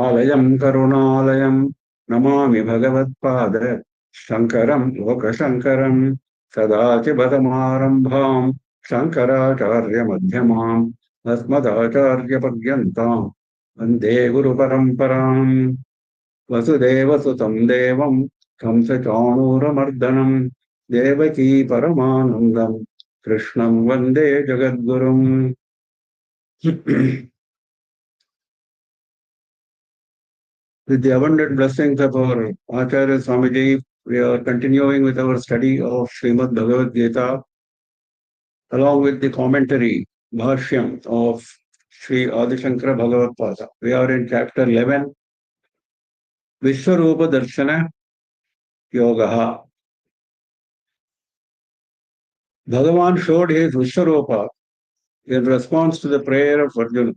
आलयं करुणालयं नमामि भगवत्पाद शङ्करं लोकशङ्करं सदाशिवसमारम्भां शङ्कराचार्यमध्यमाम् अस्मदाचार्यपर्यन्तां वन्दे गुरुपरम्पराम् वसुदेवसुतं देवं कंसचाणूरमर्दनं देवकी परमानन्दं कृष्णं वन्दे जगद्गुरुम्. With the abundant blessings of our Acharya Swamiji, we are continuing with our study of Srimad Bhagavad Gita, along with the commentary, Bhashyam of Sri Adi Shankara Bhagavad-pada. We are in chapter 11, Vishwarupa Darshana Yogaha. Bhagavan showed his Vishwarupa in response to the prayer of Arjuna.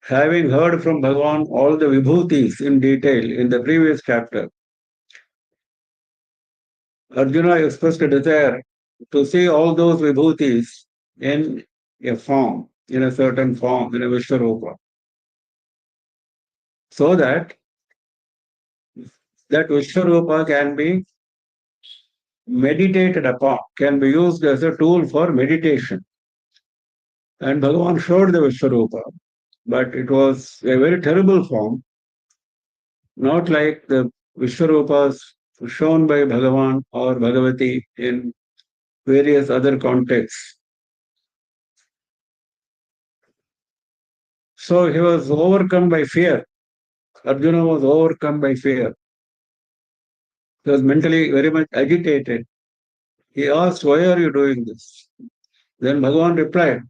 Having heard from Bhagavan all the vibhutis in detail in the previous chapter, Arjuna expressed a desire to see all those vibhutis in a form, in a certain form, in a Vishwarupa, so that Vishwarupa can be meditated upon, can be used as a tool for meditation. And Bhagavan showed the Vishwarupa, but it was a very terrible form, not like the Vishwarupas shown by Bhagavan or Bhagavati in various other contexts. So he was overcome by fear. Arjuna was overcome by fear. He was mentally very much agitated. He asked, "Why are you doing this?" Then Bhagavan replied,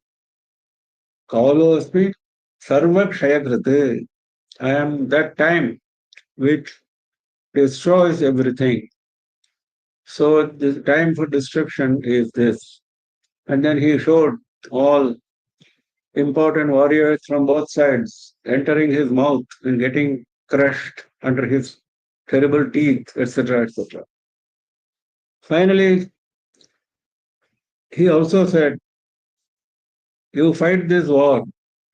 "Kalo asmi sarva kshayakriti." I am that time which destroys everything. So the time for destruction is this. And then he showed all important warriors from both sides entering his mouth and getting crushed under his terrible teeth, etc., etc. Finally, he also said, "You fight this war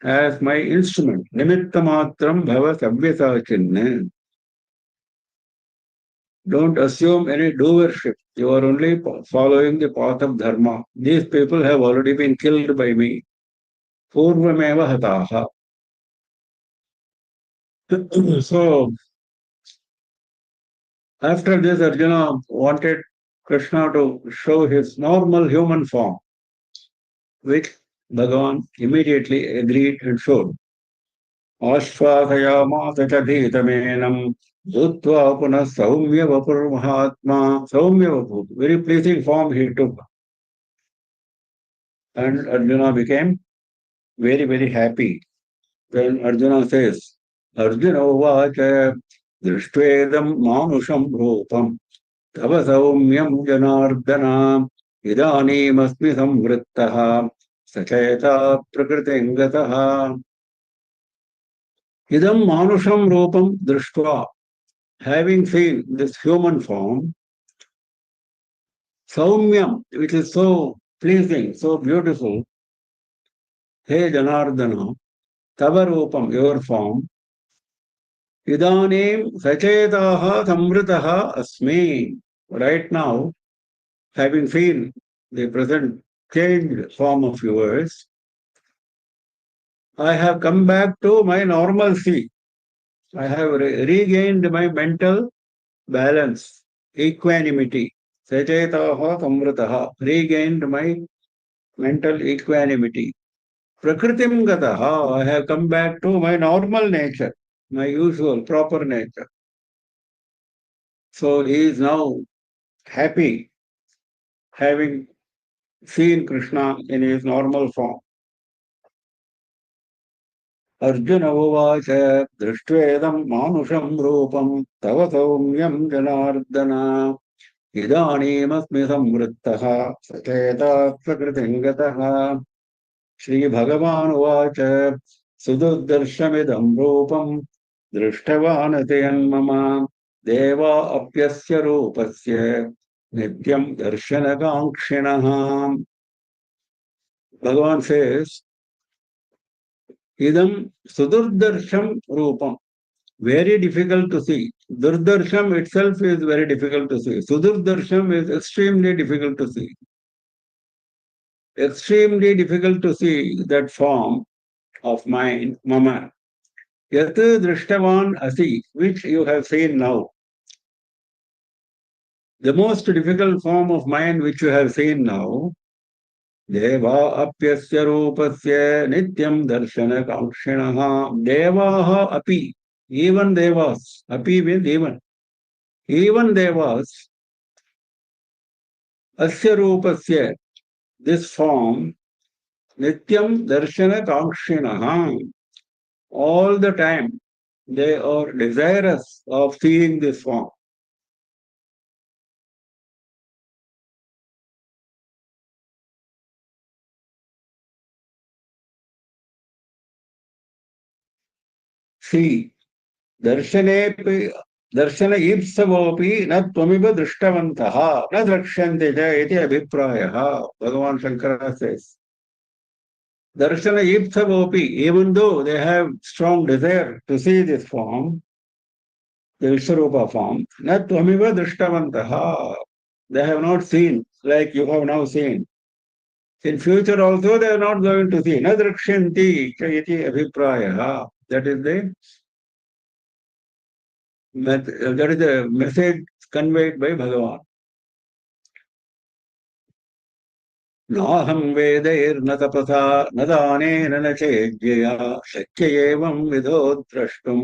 as my instrument. Nimittamatram bhava savyasachinne." Don't assume any doership. You are only following the path of dharma. These people have already been killed by me. Purvameva hataha. So, after this, Arjuna wanted Krishna to show his normal human form, which Bhagavan immediately agreed and showed. Ashvasayamasa cha dhitamenam Dutva punah saumya vapur mahatma. Saumya vapur, very pleasing form he took. And Arjuna became very, very happy. Then Arjuna says, Arjuna uvacha drishtvedam manusham rupam tava saumyam janardana idanim asmi samvrittaha sacheta prakritim gataha. Idam manusham rupam drishtva. Having seen this human form, Saumyam, which is so pleasing, so beautiful, He Janardana, Tava Rupam, your form, Idanim Sachetaha Samvritaha Asmi. Right now, having seen the present changed form of yours, I have come back to my normalcy. I have regained my mental balance, equanimity. Sachetaha Samvritaha, regained my mental equanimity. Prakritim gataha, I have come back to my normal nature, my usual, proper nature. So he is now happy having seen Krishna in his normal form. Arjuna uvacha drishtvedam manusham rupam tava saumyam janardana idanim asmi samvrittaha sacheta prakritim gataha. Shri Bhagavan uvacha sudurdarshamidam rupam drishtavaanati mama deva apyasya rupasya nityam darshanakankshinaha. Bhagavan says, idam sudurdarsham rupam. Very difficult to see. Durdarsham itself is very difficult to see. Sudurdarsham is extremely difficult to see. Extremely difficult to see that form of mind, mama. Yat drishtavan asi, which you have seen now. The most difficult form of mind which you have seen now, Deva apyasya rupasya nityam darshana kaukshinaha. Devaha api. Even devas. Api means even. Even devas. Asya rupasya. This form. Nityam darshana kaukshinaha. All the time they are desirous of seeing this form. See, दर्शने दर्शन ईप्सवोपि न त्वमिव दृष्टवन्तः न द्रक्ष्यन्ते च इति अभिप्रायः. Bhagavan Shankara says, Darshana ईप्सवोपि, even though they have strong desire to see this form, the Vishwarupa form, na tvamiva drishtavantaha. They have not seen like you have now seen. In future also they are not going to see. Na drakshanti iti abhipraya. That is the message conveyed by Bhagavan. नाहं वेदैर्न तपसा न दानेन न चेज्यया शक्य एवं विधो द्रष्टुं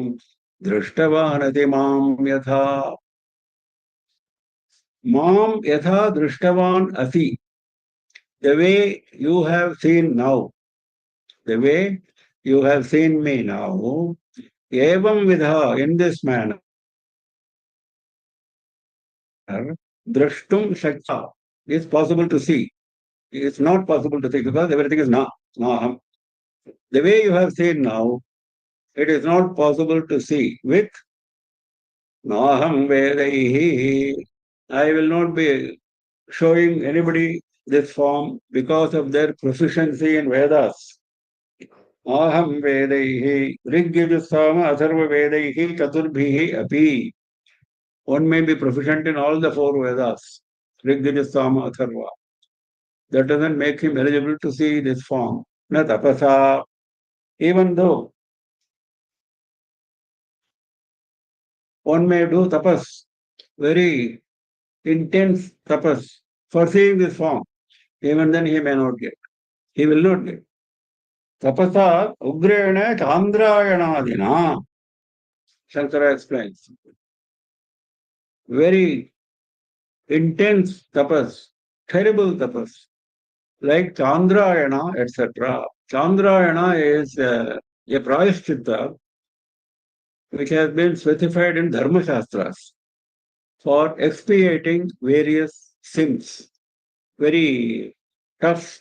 दृष्टवानति मां यथा. Mam yatha drishtavan asi. The way you have seen now, the way you have seen me now, evam vidha, in this manner, drashtum shakya, is possible to see. It's not possible to see because everything is na, naham. The way you have seen now, it is not possible to see with naham vedaihi. I will not be showing anybody this form because of their proficiency in Vedas. Aham Vedaihi, Rigyajusama Atharva Vedaihi, Chaturbhihi Api. One may be proficient in all the four Vedas, Rigyajusama Atharva. That doesn't make him eligible to see this form. Na tapasa, even though one may do tapas, very intense tapas, for seeing this form, even then he may not get. He will not get. Tapasa ugrena chandrayanadina. Shankara explains. Very intense tapas, terrible tapas, like Chandrayana, etc. Chandrayana is a prayashchitta which has been specified in Dharma Shastras for expiating various sins. Very tough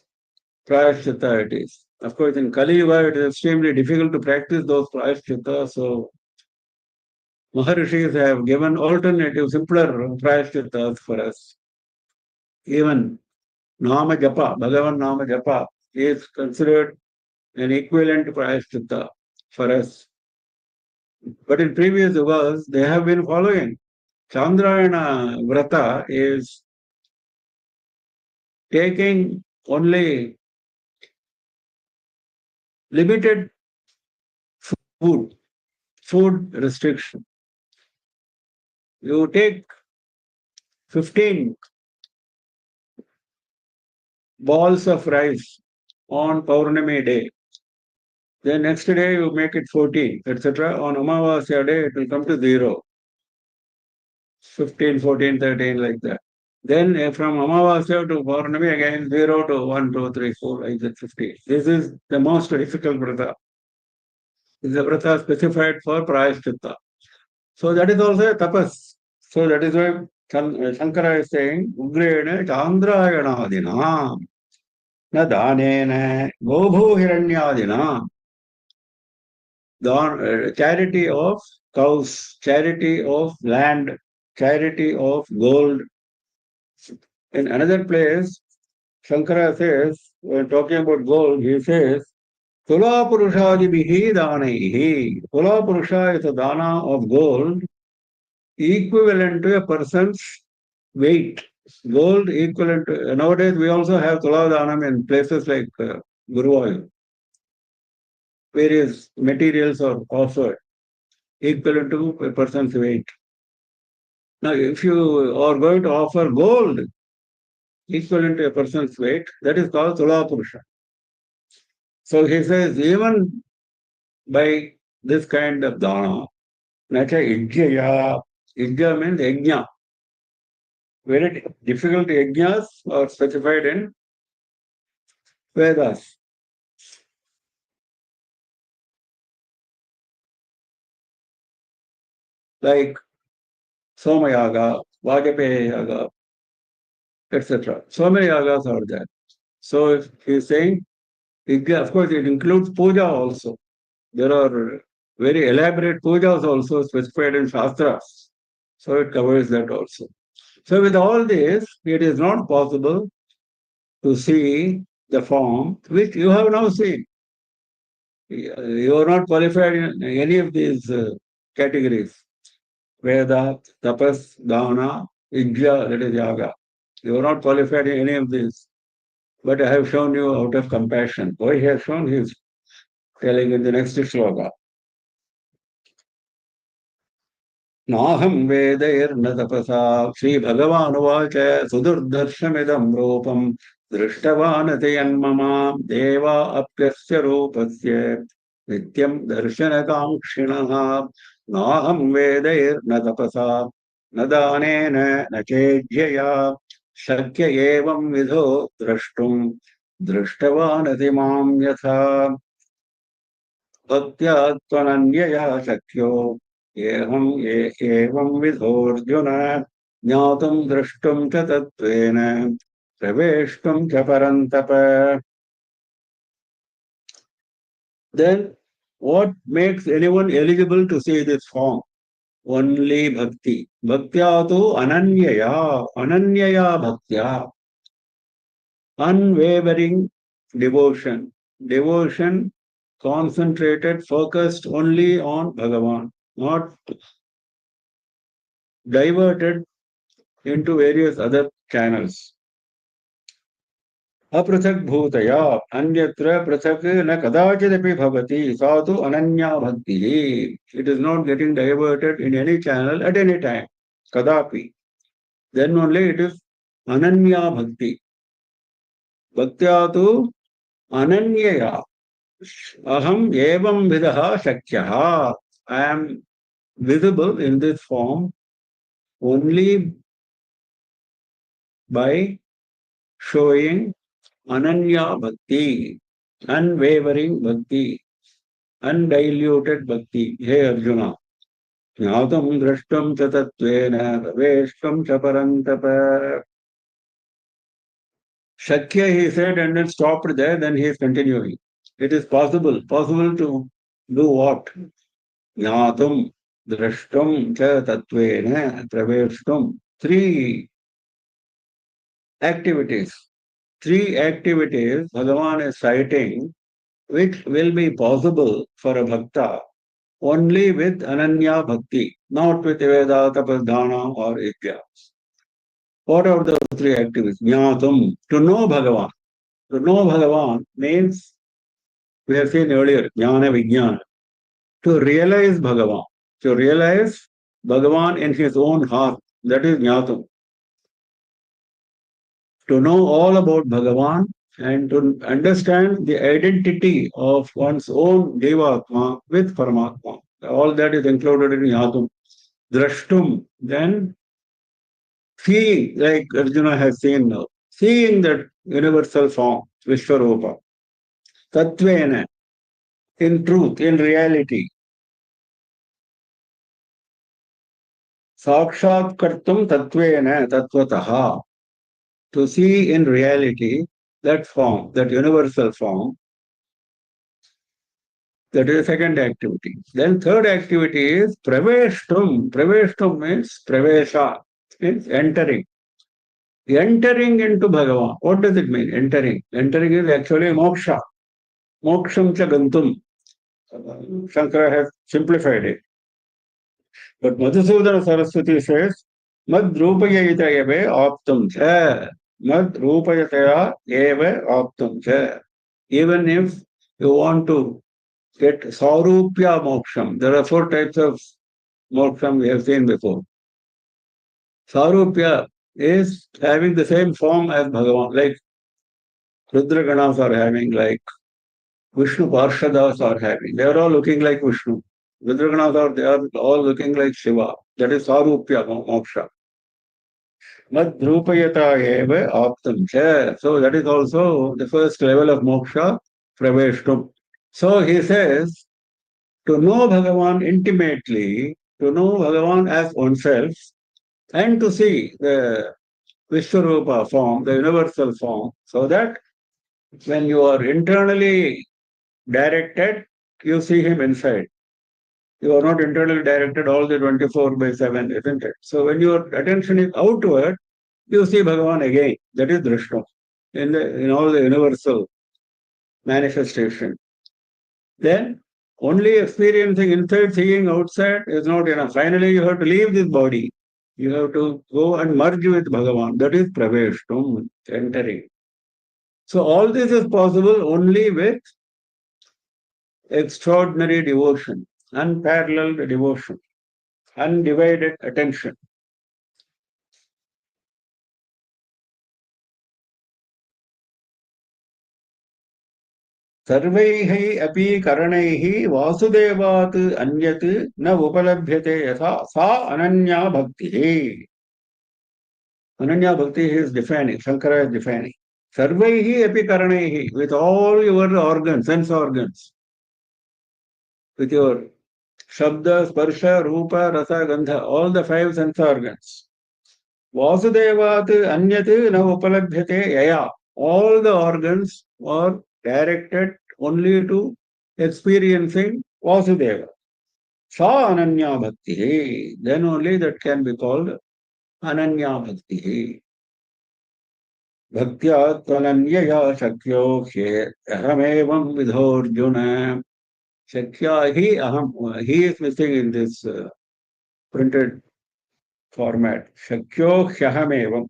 prayashchitta it is. Of course, in Kali Yuga, it is extremely difficult to practice those prayashchittas, so Maharishis have given alternative, simpler prayashchittas for us. Even Nama Japa, Bhagavan Nama Japa is considered an equivalent prayashchitta for us. But in previous yugas, they have been following. Chandrayana Vrata is taking only limited food, food restriction. You take 15 balls of rice on Paurnami day. Then next day you make it 14, etc. On Amavasya day, it will come to 0. 15, 14, 13, like that. Then from Amavasya to Paurnami, again 0 to 1, 2, 3, 4, like that, 15. This is the most difficult vrata. This is a vrata specified for Prayashchitta. So that is also a tapas. So that is why Shankara is saying, Ugrene Chandrayanadina, na danena, gobhu hiranyadina. Charity of cows, charity of land, charity of gold. In another place, Shankara says, when talking about gold, he says, Tula Purushadibihi Danaihi. Tula Purusha is a dana of gold equivalent to a person's weight. Gold equivalent to, nowadays we also have Tula Danam in places like Guruvayu. Various materials are offered equivalent to a person's weight. Now, if you are going to offer gold equivalent to a person's weight, that is called Tula Purusha. So he says, even by this kind of dana, nacha ijjaya, ijja means yajna. Very difficult yajnas are specified in Vedas. Like Somayaga, Vajapaya Yaga, etc. So many yagas are there. So if he is saying, of course, it includes puja also. There are very elaborate pujas also specified in Shastras. So it covers that also. So with all this, it is not possible to see the form which you have now seen. You are not qualified in any of these categories. Veda, tapas, dana, yajna, that is yaga. You are not qualified in any of these. But I have shown you out of compassion. Why he has shown, he is telling in the next shloka. नाहं वेदैर्न तपसा श्रीभगवानुवाच सुदुर्दर्शमिदं रूपं दृष्टवानति यन्मम देवा अप्यस्य रूपस्य नित्यं दर्शनकाङ्क्षिणः नाहं वेदैर्न तपसा न दानेन न चेज्यया शक्य एवं विधो द्रष्टुं दृष्टवानति मां यथा भक्त्या त्वनन्यया शक्यो एवं विधोऽर्जुन ज्ञातुं द्रष्टुं च तत्त्वेन प्रवेष्टुं च परन्तप. Then what makes anyone eligible to see this form? Only bhakti. Bhaktya tu ananyaya bhaktya. Unwavering devotion. Devotion concentrated, focused only on Bhagavan, not diverted into various other channels. अपृथक भूतया अन्यत्र पृथक न कदाचिदपि भवति सा तु अनन्या भक्तिः. It is not getting diverted in any channel at any time. Kadapi. Then only it is ananya bhakti. Bhaktya tu ananyaya. Aham evam vidaha shakyah. I am visible in this form only by showing ananya bhakti, unwavering bhakti, undiluted bhakti. Hey Arjuna, jnatam drashtam cha tattvena praveshtam cha parantapa. Shakya, he said, and then stopped there, then he is continuing. It is possible to do what? Jnatam drashtam cha tattvena praveshtam. Activities. Three activities Bhagavan is citing which will be possible for a bhakta only with Ananya Bhakti, not with Veda, Tapas, or Ijja. What are those three activities? Jnatum, to know Bhagavan. To know Bhagavan means, we have seen earlier, Jnana Vijnana. To realize Bhagavan. To realize Bhagavan in his own heart. That is Jnatum. To know all about Bhagavan and to understand the identity of one's own Devatma with Paramatma. All that is included in Yatum. Drashtum, then seeing, like Arjuna has seen now, seeing that universal form, Vishwarupa. Tattvena, in truth, in reality. Sakshat kartum tattvena tattvataha. To see in reality that form, that universal form. That is the second activity. Then third activity is praveshtum. Praveshtum means pravesha, means entering. Entering into Bhagavan. What does it mean? Entering. Entering is actually moksha. moksham cha gantum. Shankara has simplified it. But Madhusudana Saraswati says, Mad Rupayayita eve optum cha. Mad Rupayataya eve optum cha. Even if you want to get Sarupya moksham, there are 4 types of moksham we have seen before. Sarupya is having the same form as Bhagavan, like Rudra Ganas are having, like Vishnu Parshadas are having. They are all looking like Vishnu. Rudra Ganas are, they are all looking like Shiva. That is Sarupya moksha. Madhrupayata eva aptam cha. So that is also the first level of moksha, praveshtum. So he says, to know Bhagavan intimately, to know Bhagavan as oneself, and to see the Vishwarupa form, the universal form, so that when you are internally directed, you see him inside. You are not internally directed all the 24/7, isn't it? So when your attention is outward, you see Bhagavan again. That is Drishna in all the universal manifestation. Then only experiencing inside, seeing outside is not enough. Finally, you have to leave this body. You have to go and merge with Bhagavan. That is Praveshtum, entering. So all this is possible only with extraordinary devotion, unparalleled devotion, undivided attention. सर्वैः अपि करणैः वासुदेवात् अन्यत् न उपलभ्यते यथा सा अनन्या भक्तिः. Ananya Bhakti is defining, Shankara is defining. Sarvaihi api karanaihi, with all your organs, sense organs, with your Shabda, Sparsha, Rupa, Rasa, Gandha, all the 5 sense organs. Vasudevat anyat na upalabhyate yaya. All the organs are directed only to experiencing Vasudeva. Sa Ananya Bhakti. Then only that can be called Ananya Bhakti. भक्त्या त्वनन्यया शक्यो ह्यहमेवं विधोऽर्जुन. शक्या ही अहम, he is missing in this printed format. शक्यो ह्यहमेवं,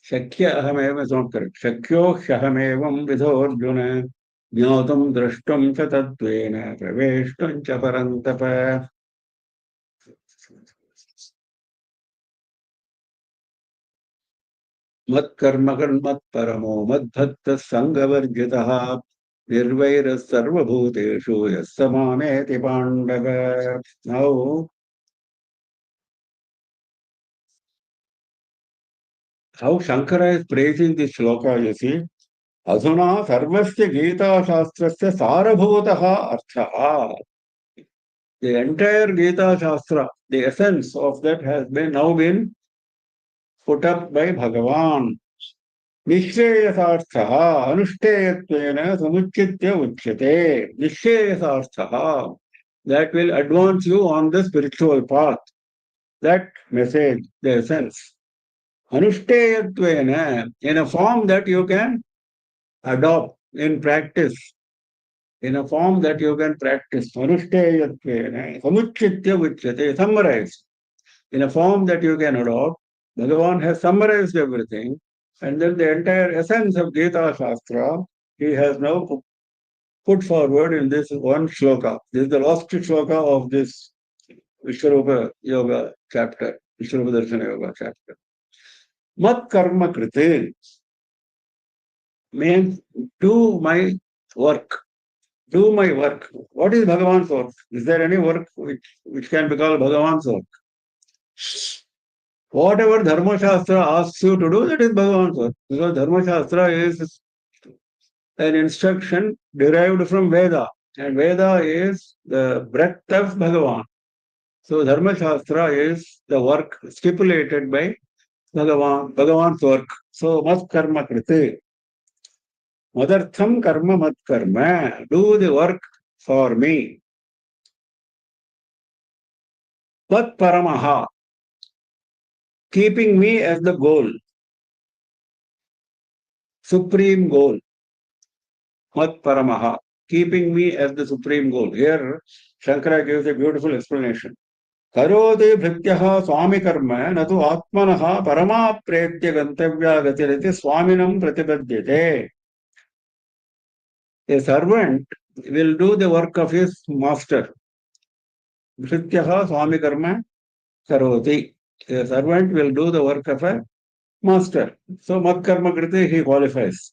शक्य अहमेव is not correct. शक्यो ह्यहमेवं विधोऽर्जुन ज्ञातुं द्रष्टुं च तत्त्वेन प्रवेष्टुं च परन्तप. मत्कर्म कर्मत्परमो मद्भक्तः सङ्गवर्जितः निर्वैरः सर्वभूतेषु यः स मामेति Pandava. Now, how Shankara is praising this shloka, you see. Adhuna sarvasya Gita Shastrasya sarabhutah arthaha. The entire Gita Shastra, the essence of that has been now been put up by Bhagavan. निश्चेयसार्थः अनुष्ठेयत्वेन समुचित्य उच्यते. निश्चेयसार्थः, that will advance you on the spiritual path. That message, the essence. Anushtayatvena, in a form that you can adopt in practice. In a form that you can practice. Anushtayatvena, samuchitya uchyate, summarize. In a form that you can adopt. Bhagavan has summarized everything. And then the entire essence of Gita Shastra, he has now put forward in this one shloka. This is the last shloka of this Vishwarupa Yoga chapter, Vishwarupa Darshana Yoga chapter. Mat karma kriti means do my work. Do my work. What is Bhagavan's work? Is there any work which can be called Bhagavan's work? Whatever Dharma Shastra asks you to do, that is Bhagavan's work. Because Dharma Shastra is an instruction derived from Veda. And Veda is the breath of Bhagavan. So Dharma Shastra is the work stipulated by Bhagavan's work. So mat karma kriti. Madartham karma mat karma. Do the work for me. Tat paramaha. Keeping me as the goal. Supreme goal. Mat paramaha. keeping me as the supreme goal. Here, Shankara gives a beautiful explanation. Karoti bhrityah swami karma natu atmanah paramaprethya gantavya gatiriti swaminam pratipadyate. A servant will do the work of his master. Bhrityah swami karma karoti. A servant will do the work of a master. So mat karma kriti he qualifies.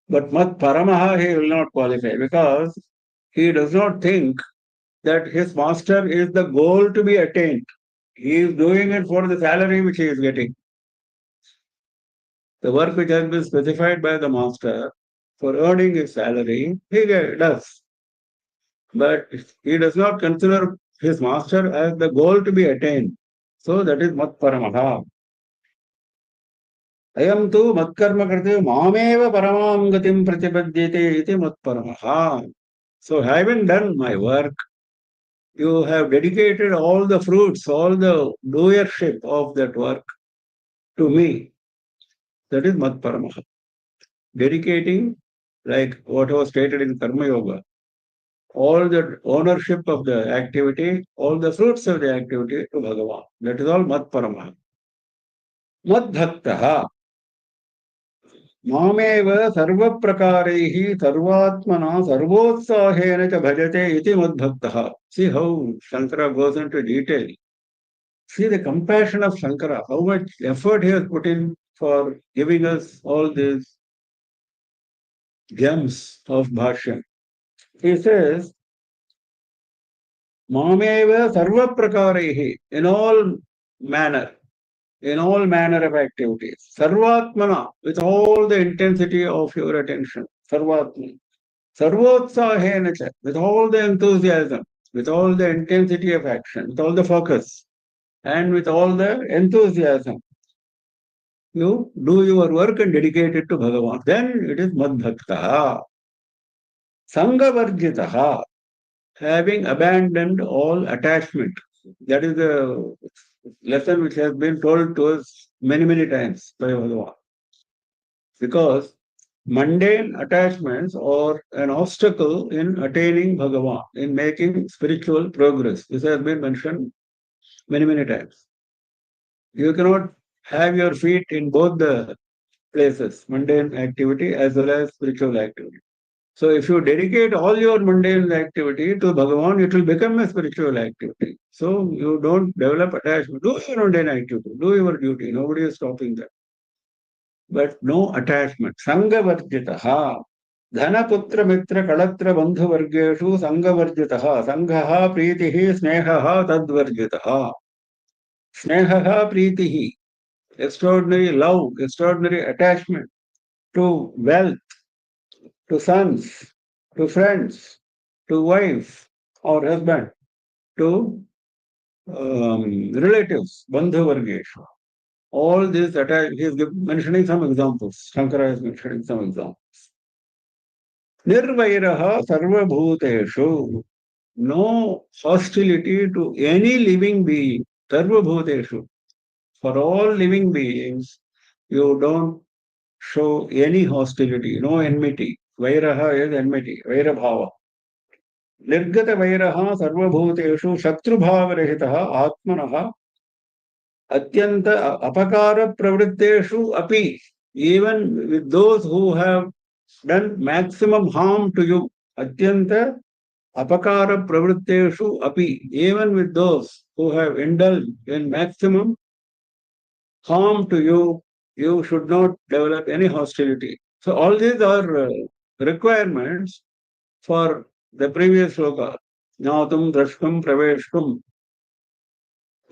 But mat paramaha he will not qualify because he does not think that his master is the goal to be attained. He is doing it for the salary which he is getting. The work which has been specified by the master for earning his salary, he does. But he does not consider his master as the goal to be attained. So that is mat paramaha. Ayam tu matkarma kriti mameva paramam gatim pratipadyate iti mat paramaha. So having done my work, you have dedicated all the fruits, all the doership of that work to me. That is mat paramaha. Dedicating, like what was stated in Karma Yoga, all the ownership of the activity, all the fruits of the activity to Bhagavan. That is all mat paramaha. Mad bhaktaha. मामेव सर्वप्रकारैः सर्वात्मना सर्वोत्साहेन च भजते इति मद्भक्तः. See how Shankara goes into detail. See the compassion of Shankara, how much effort he has put in for giving us all these gems of Bhashya. He says, Mameva sarvaprakaraihi, in all manner of activities. Sarvatmana, with all the intensity of your attention. Sarvatmana. Sarvotsahenacha, with all the enthusiasm, with all the intensity of action, with all the focus, and with all the enthusiasm. You do your work and dedicate it to Bhagavan. Then it is Madbhakta. Sangavarjitaha, having abandoned all attachment. That is the lesson which has been told to us many, many times by Bhagavan. Because mundane attachments are an obstacle in attaining Bhagavan, in making spiritual progress. This has been mentioned many, many times. You cannot have your feet in both the places, mundane activity as well as spiritual activity. So if you dedicate all your mundane activity to Bhagavan, it will become a spiritual activity. So you don't develop attachment. Do your mundane activity, do your duty. Nobody is stopping that. But no attachment. Sangavarjitaha. Dhanaputra mitra kalatra bandhu vargeshu sangavarjitaha. Sangaha pritihi snehaha tadvarjitaha. Snehaha pritihi. Extraordinary love, extraordinary attachment to wealth, to sons, to friends, to wife or husband, to relatives, bandhu vargeshu. All this he is mentioning some examples. Shankara is mentioning some examples. Nirvairaha sarvabhuteshu. No hostility to any living being. Sarvabhuteshu. For all living beings, you don't show any hostility, no enmity. Vairaha is enmity, vairabhava. Nirgata vairaha sarvabhuteshu shatrubhavarahitaha atmanaha atyanta apakara pravritteshu api. Even with those who have done maximum harm to you, atyanta apakara pravritteshu api. Even with those who have indulged in maximum harm to you, you should not develop any hostility. So all these are requirements for the previous sloka. Jnatum, drashtum, praveshtum.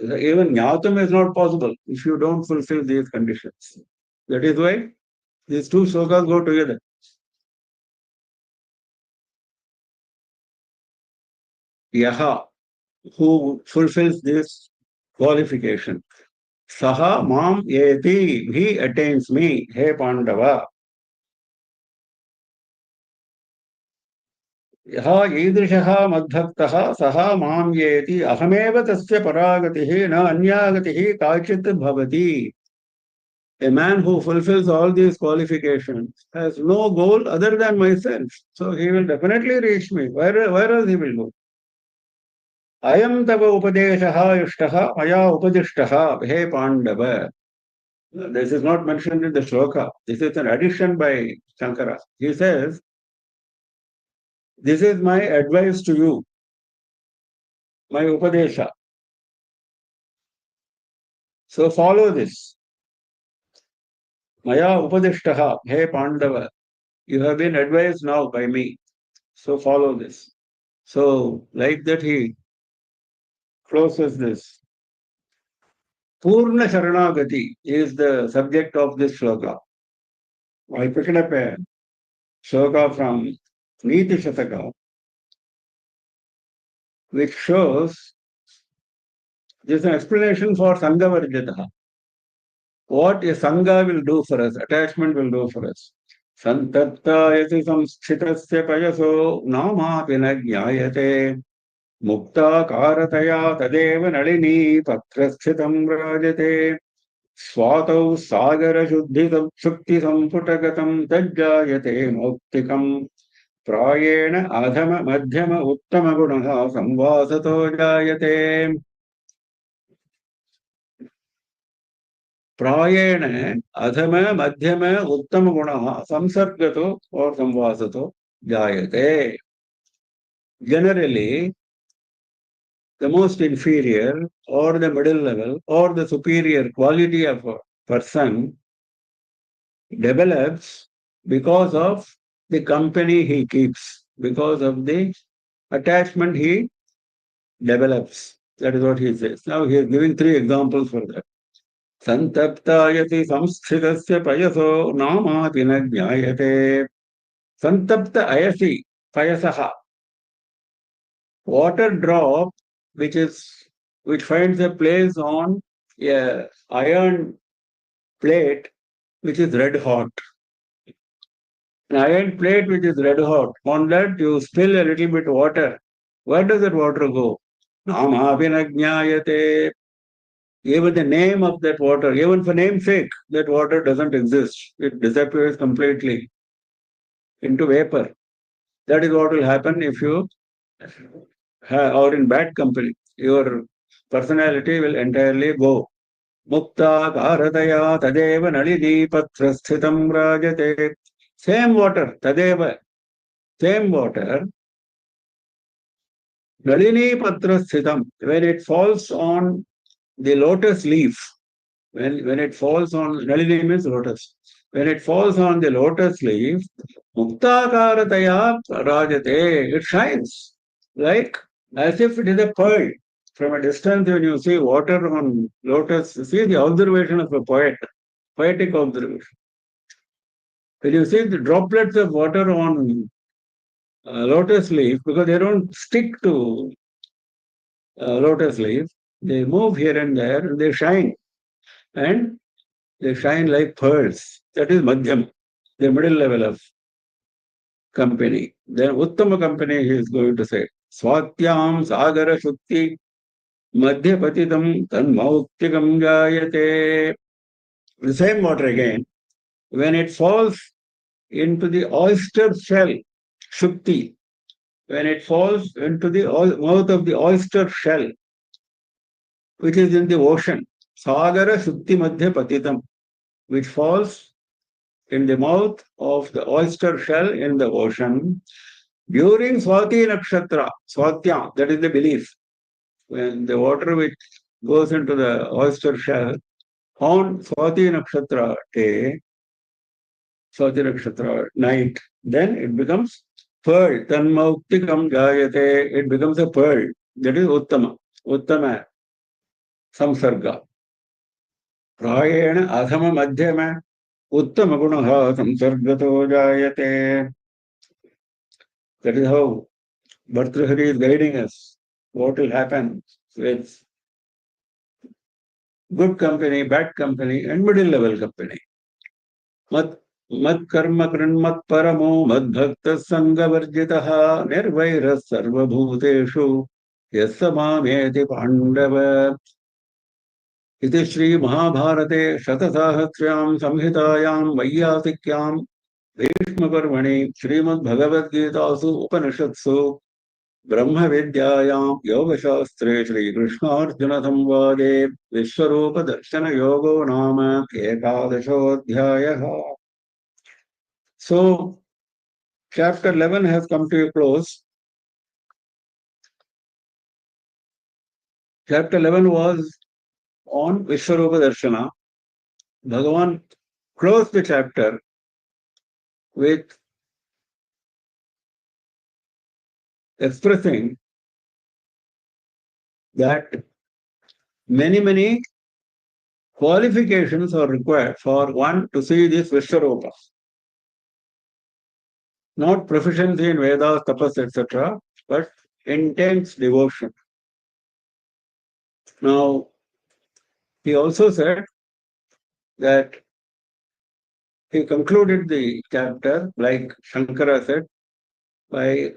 Even jnatum is not possible if you don't fulfill these conditions. That is why these two slokas go together. Yaha, who fulfills this qualification. Saha mam eti, he attains me, he Pandava. Yaha idrishaha madbhaktaha saha mam yeti ahameva tasya paragatihi na anyagatihi kachit bhavati. A man who fulfills all these qualifications has no goal other than myself. So he will definitely reach me. Where else he will go? Ayam tava upadeshaha ishtaha maya upadishtaha he Pandava. This is not mentioned in the shloka. This is an addition by Shankara. He says, this is my advice to you, my upadesha. So follow this. Maya upadishtaha he Pandava. You have been advised now by me. So follow this. So like that he closes this. Purna Sharanagati is the subject of this shloka. I picked up a shloka from Niti Shataka, which shows this is an explanation for Sangha Varjitaha. What a Sangha will do for us, attachment will do for us. Santattayati samschitasya payaso namapi na jnayate mukta karataya tadeva nalini patraschitam rajate स्वातौ सागर शुक्ति संपुटगतं तज्जायते मौक्तिकं प्रायेण अधम मध्यम उत्तम गुणः संवासतो जायते प्रायेण अधम मध्यम उत्तम गुणः संसर्गतो और संवासतो जायते. Generally, the most inferior or the middle level or the superior quality of a person develops because of the company he keeps, because of the attachment he develops. That is what he says. Now he is giving three examples for that. Santaptayati samsthritasya payaso namapi na jnayate. Santapta ayasi payasaha. Water drop which finds a place on a iron plate which is red hot. An iron plate which is red hot. On that you spill a little bit water. Where does that water go? Namabhinajñāyate. Even the name of that water, even for namesake, that water doesn't exist. It disappears completely into vapor. That is what will happen if you are in bad company. Your personality will entirely go. Mukta karataya tadeva nalini patrasthitam rajate. Same water, tadeva, same water, nalini patrasthitam. When it falls on the lotus leaf, when it falls on, nalini means lotus. When it falls on the lotus leaf, muktakarataya rajate, it shines like as if it is a pearl. From a distance, when you see water on lotus, see the observation of a poet, poetic observation. When you see the droplets of water on lotus leaf, because they don't stick to lotus leaf, they move here and there, and they shine. And they shine like pearls. That is Madhyam, the middle level of company. Then Uttama company, he is going to say, Swatyam Sagara Shukti Madhyapatitam Tanmauktikam Jayate. The same water again. When it falls into the oyster shell, Shukti, when it falls into the mouth of the oyster shell, which is in the ocean, Sagara Shukti Madhyapatitam, which falls in the mouth of the oyster shell in the ocean during Swati Nakshatra, Swatya, that is the belief. When the water which goes into the oyster shell on Swati Nakshatra day, Swati Nakshatra night, then it becomes pearl. Tanmauktikam jayate, it becomes a pearl. That is Uttama. Uttama samsarga. Prayena adhama madhyama uttama gunaha samsargato jayate. That is how Bhartrihari is guiding us. What will happen with good company, bad company, and middle level company. Mat karma kranmat paramo mad bhakta sangha varjitaha nirvaira sarva bhuteshu yasamameti pandava. Iti Shri Mahabharate Shatasahasryam Samhitayam Vayyasikyaam Bhishma Parvani Srimad Bhagavad Gita Su Upanishadsu Brahma Vidyayam Yoga Shastre Shri Krishna Arjuna Samvade Vishwarupa Darshana Yogo Nama Ekadashodhyayaha. So, chapter 11 has come to a close. Chapter 11 was on Vishwarupa Darshana. Bhagavan closed the chapter with expressing that many qualifications are required for one to see this Vishwarupa. Not proficiency in Vedas, tapas, etc., but intense devotion. Now, he also said that he concluded the chapter, like Shankara said, by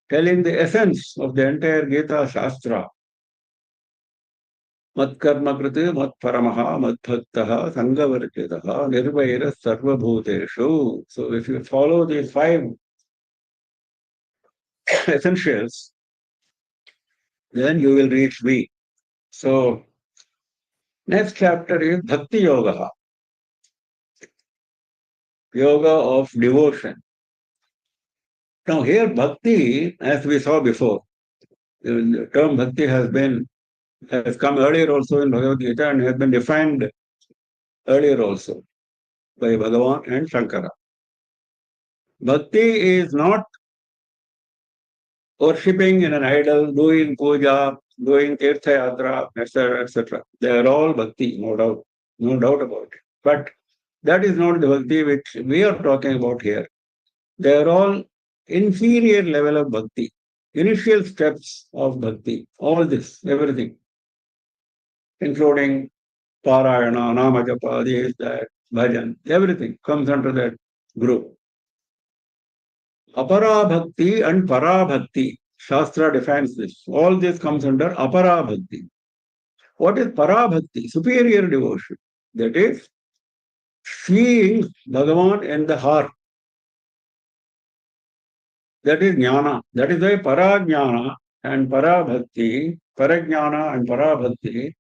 telling the essence of the entire Gita Shastra. Matkarma kriti matparamaha matbhaktaha sangavarjitaha nirvaira sarvabhuteshu. So if you follow these 5 essentials, then you will reach me. So next chapter is Bhakti Yoga, yoga of devotion. Now here Bhakti, as we saw before, the term Bhakti has come earlier also in Bhagavad Gita and has been defined earlier also by Bhagavan and Shankara. Bhakti is not worshipping in an idol, doing puja, doing tirtha yatra, etc., etc. They are all bhakti, no doubt about it. But that is not the bhakti which we are talking about here. They are all inferior level of bhakti, initial steps of bhakti, all this, everything, including parayana, namajapa, this, that, bhajan, everything comes under that group. Apara bhakti and para bhakti. Shastra defines this. All this comes under apara bhakti. What is para bhakti? Superior devotion. That is seeing Bhagavan in the heart. That is jnana. That is why para jnana and para bhakti, para jnana and para bhakti,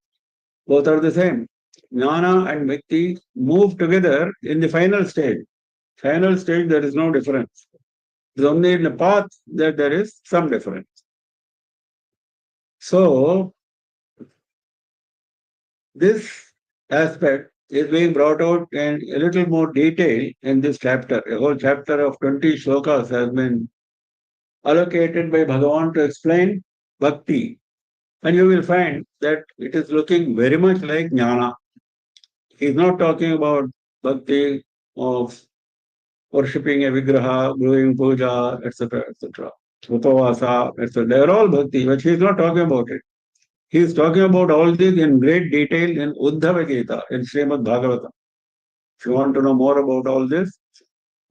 both are the same. Jnana and bhakti move together in the final stage. Final stage, there is no difference. It is only in the path that there is some difference. So, this aspect is being brought out in a little more detail in this chapter. A whole chapter of 20 shlokas has been allocated by Bhagavan to explain bhakti. And you will find that it is looking very much like jnana. He is not talking about bhakti of worshipping a vigraha, doing puja, etc., etc. Upavasa, etc. They are all bhakti, but he is not talking about it. He is talking about all this in great detail in Uddhava Gita, in Srimad Bhagavatam. If you want to know more about all this,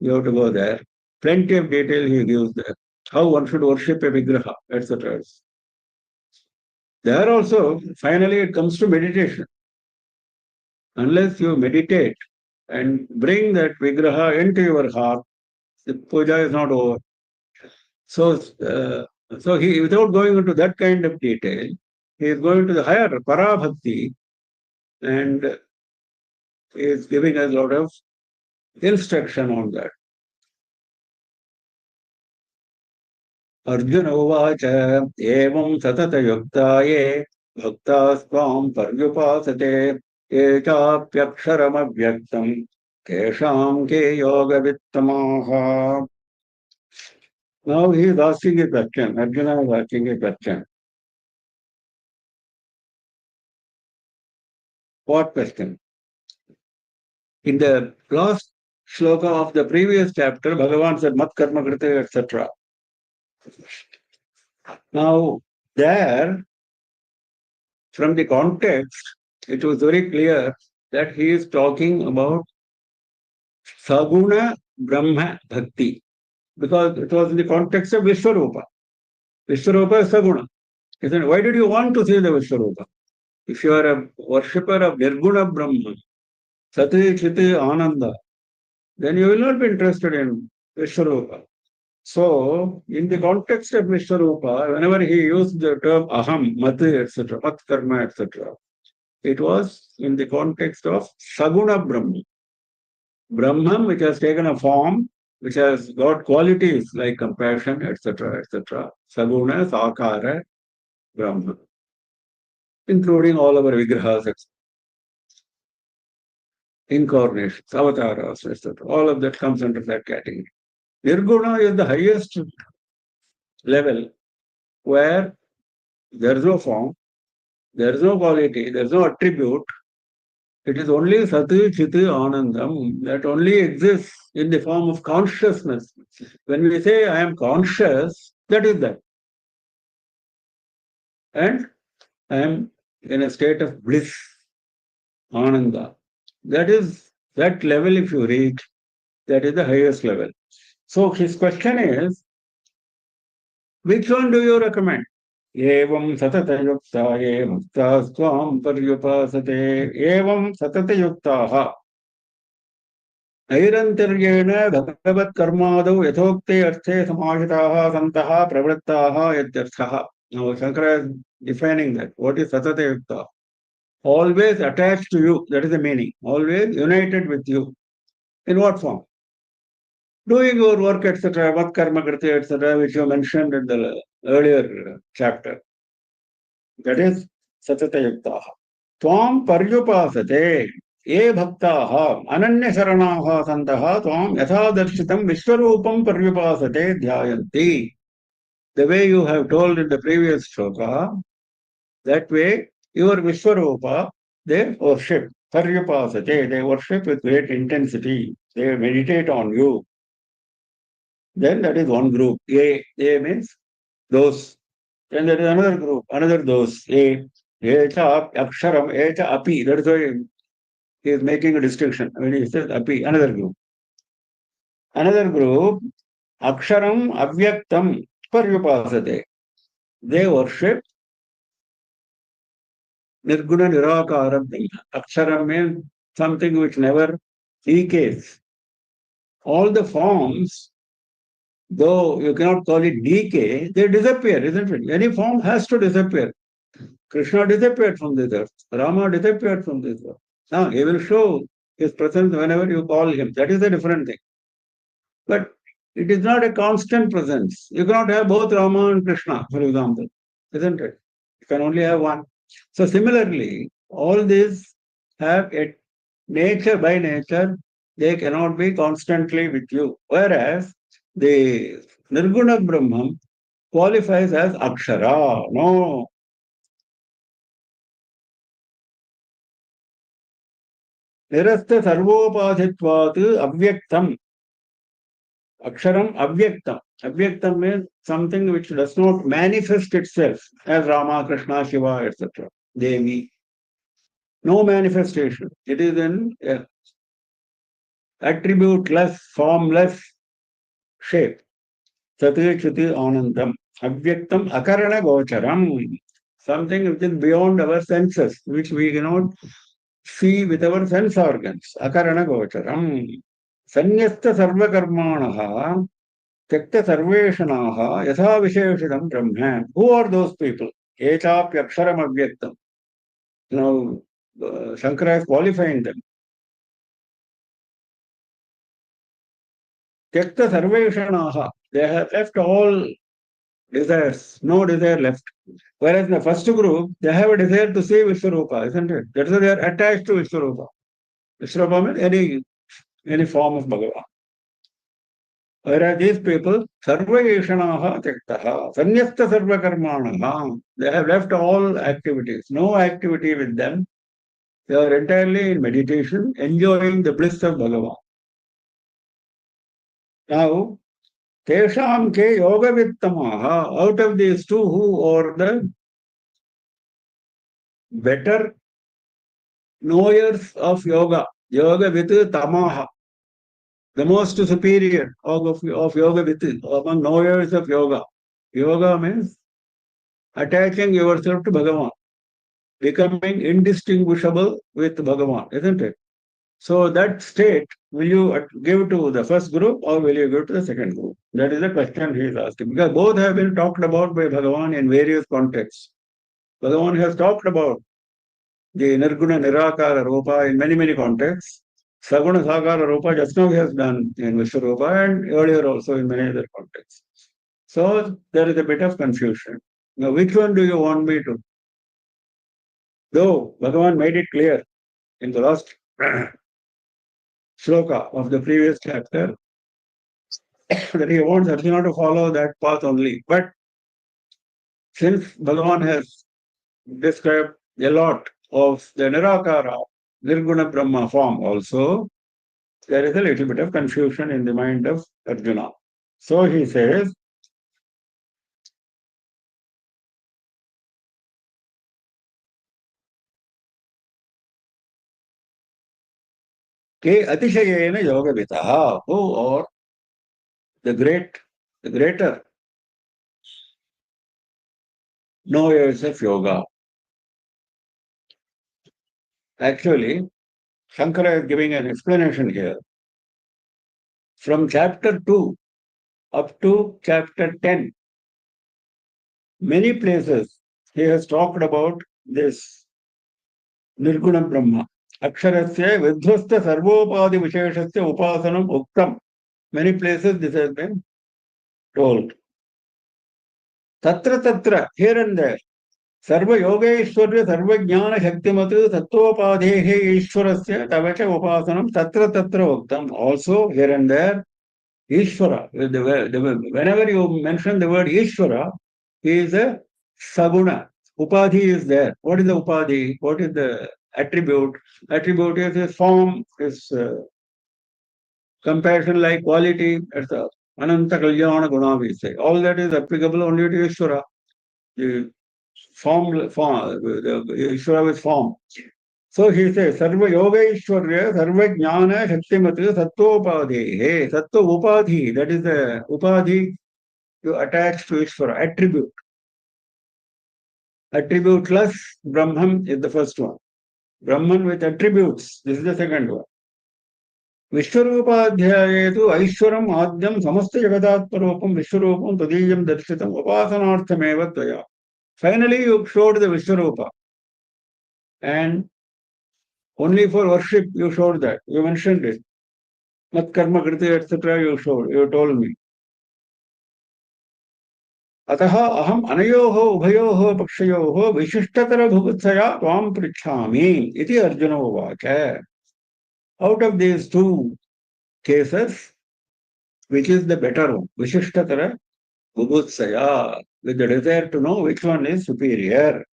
you have to go there. Plenty of detail he gives there. How one should worship a vigraha, etc. There also, finally, it comes to meditation. Unless you meditate and bring that vigraha into your heart, the puja is not over. So he, without going into that kind of detail, he is going to the higher parabhakti and is giving us a lot of instruction on that. Arjuna uvacha evam satata yuktaye bhaktasvam paryupasate echapyaksharam avyaktam kesham ke yoga vittamaha. Now he is asking a question. Arjuna is asking a question. What question? In the last shloka of the previous chapter, Bhagavan said, Mat karma krite, etc. Now, there, from the context, it was very clear that he is talking about Saguna Brahma Bhakti, because it was in the context of Vishwarupa. Vishwarupa is Saguna. He said, why did you want to see the Vishwarupa? If you are a worshipper of Nirguna Brahma, Sati Chiti Ananda, then you will not be interested in Vishwarupa. So, in the context of Vishwarupa, whenever he used the term Aham, Mati, etc., Mat Karma, etc., it was in the context of Saguna Brahma. Brahman, which has taken a form, which has got qualities like compassion, etc., etc. Saguna, Sakara, Brahman, including all our vigrahas, etc. Incarnations, avatars, etc. All of that comes under that category. Nirguna is the highest level where there is no form, there is no quality, there is no attribute. It is only Sati, Chiti, Anandam that only exists in the form of consciousness. When we say I am conscious, that is that. And I am in a state of bliss, Ananda. That is that level, if you reach, that is the highest level. So his question is, which one do you recommend? Evam satatayukta ye mukta swam paryupasate evam satatayuktaha nairantiryena bhagavat karmadau yathokte arthe samahitaha santaha pravrittaha yadyarthaha. Now Shankara is defining that. What is satatayukta? Always attached to you. That is the meaning. Always united with you. In what form? Doing your work, etc., vat karma kriti, etc., which you mentioned in the earlier chapter. That is satatayuktaha. Tvam paryupasate ye bhaktaha ananya saranaha santaha tvam yathadarshitam vishwarupam paryupasate dhyayanti. The way you have told in the previous shloka, that way your Vishwarupa, they worship. Paryupasate, they worship with great intensity. They meditate on you. Then that is one group. A means those. Then there is another group, another those. A cha aksharam, A cha api. That is why he is making a distinction. When he says api, another group. Another group, aksharam avyaktam paryupasate. They worship Nirguna Nirakara Brahma. Akshara means something which never decays. All the forms, though you cannot call it decay, they disappear, isn't it? Any form has to disappear. Krishna disappeared from this earth. Rama disappeared from this earth. Now, he will show his presence whenever you call him. That is a different thing. But it is not a constant presence. You cannot have both Rama and Krishna, for example, isn't it? You can only have one. So similarly, all these have a nature by nature, they cannot be constantly with you. Whereas the Nirguna Brahman qualifies as Akshara. No. Nirastha Sarvopadhitvat Avyaktam. Aksharam Avyaktam. Avyaktam means something which does not manifest itself as Rama, Krishna, Shiva, etc. Devi. No manifestation. It is an attribute-less, formless shape. Sati Chiti Anandam. Avyaktam Akarana Gocharam. Something which is beyond our senses, which we cannot see with our sense organs. Akarana Gocharam. Sanyasta Sarvakarmanaha. Tekta Sarveshanaha Yatha Visheshitam Brahma. Who are those people? Echapyaksharam Avyaktam. Now, Shankara is qualifying them. Tekta Sarveshanaha. They have left all desires, no desire left. Whereas in the first group, they have a desire to see Vishwarupa, isn't it? That's why they are attached to Vishwarupa. Vishwarupa means any form of Bhagavan. Whereas these people, Sarva Yeshanaha Tektaha, Sanyasta Sarva Karmanaha, they have left all activities, no activity with them. They are entirely in meditation, enjoying the bliss of Bhagavan. Now, Tesham ke yoga vittamaha, out of these two, who are the better knowers of yoga? Yoga with tamaha, the most superior of yoga with among knowers of yoga. Yoga means attaching yourself to Bhagavan. becoming indistinguishable with Bhagavan, isn't it? So that state, will you give to the first group or will you give to the second group? That is the question he is asking. Because both have been talked about by Bhagavan in various contexts. Bhagavan has talked about the Nirguna Nirakara Rupa in many, many contexts. Saguna Sakara Rupa just now he has done in Vishwarupa and earlier also in many other contexts. So there is a bit of confusion. Now, which one do you want me to? Though Bhagavan made it clear in the last shloka of the previous chapter that he wants Arjuna to follow that path only. But since Bhagavan has described a lot of the Nirakara, Nirguna Brahma form also, there is a little bit of confusion in the mind of Arjuna. So he says, Ke Atishayena Yogavitaha, who or the greater knowers of yoga. Actually, Shankara is giving an explanation here. From chapter 2 up to chapter 10, many places he has talked about this Nirguna Brahma. Aksharasya Vidhvasta Sarvopadi Visheshasya Upasanam Uktam. Many places this has been told. Tatra Tatra, here and there. Sarva Yogeshwarya Sarva Jnana Shaktimatu Tattvopadhehe Ishwarasya Tavacha Upasanam Tatra Tatra Uktam. Also, here and there, Ishvara. Whenever you mention the word Ishvara, he is a Saguna. Upadhi is there. What is the Upadhi? What is the attribute? Attribute is his form, his compassion like quality, etc. Ananta Kalyana Guna, we say. All that is applicable only to Ishvara. The Ishvara with form. So he says, Sarva Yoga Ishwarya, Sarva Jnana Shaktimati, Sattvopadhi. Hey, Sattva Upadhi, that is the Upadhi you attach to Ishvara, attribute. Attributeless Brahman is the first one. Brahman with attributes, this is the second one. Vishwarupadhyaye tu Aishwaram Adhyam Samasta Jagadatparupam Vishwarupam Tadijam Darshitam Upasanarthameva Tvaya. Finally, you showed the Vishwarupa. And only for worship you showed that. You mentioned it. Mat karma kriti, etc. You showed, you told me. अतः अहम अनयोः उभयोः पक्षयोः विशिष्टतरभुभुत्सया त्वां पृच्छामि इति अर्जुन उवाच. Out of these two cases, which is the better one? Vishishtatara Bhubutsaya, with the desire to know which one is superior.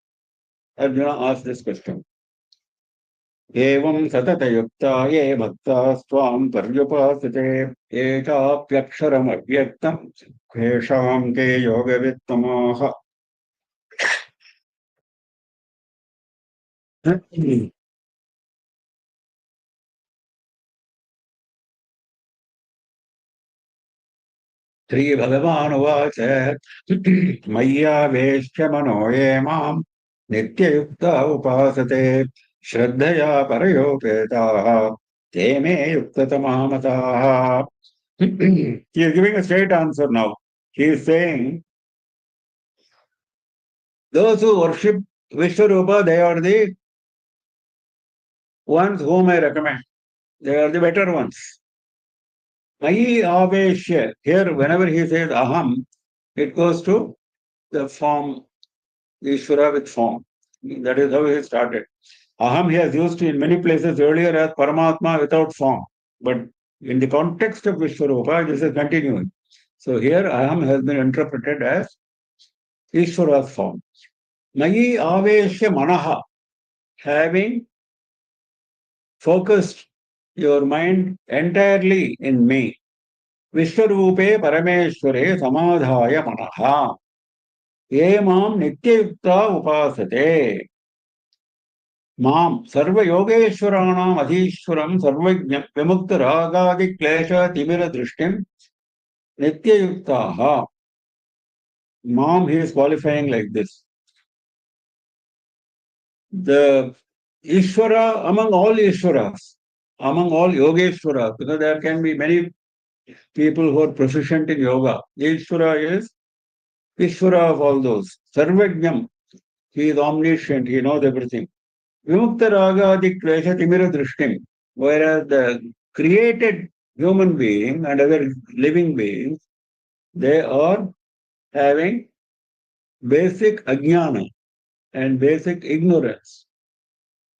Arjuna asked this question. Evam satatayukta ye bhakta swam paryupasate ekaapyaksharam avyaktam kvesham ke yoga vittamaha. Sri Bhagavan Uvacha Maya Mano Ye Mam Nityayukta Upasate Shraddhaya Parayopetaha Te Me Yuktatamamataha. He is giving a straight answer now. He is saying, those who worship Vishwarupa, they are the ones whom I recommend. They are the better ones. Mayi Aveshya. Here, whenever he says Aham, it goes to the form, Ishvara with form. That is how he started. Aham he has used in many places earlier as Paramatma without form. But in the context of Vishwarupa, this is continuing. So here Aham has been interpreted as Ishvara's form. Mayi Aveshya Manaha, having focused your mind entirely in me. Vishwarupe Parameshware Samadhaya Manaha. Ye Mam Nityayukta Upasate. Mam Sarva Yogeshwaranam Adhishwaram Sarvajna Vimukta Ragadi Klesha Timira Drishtim Nityayuktaha. Mam, he is qualifying like this. the Ishvara among all Ishvaras, among all Yogeshwaras, because there can be many people who are proficient in yoga. Ishvara is Ishvara of all those. Sarvajnam, he is omniscient, he knows everything. Vimukta Ragadi Klesha Timira Drishtim, whereas the created human being and other living beings, they are having basic ajnana and basic ignorance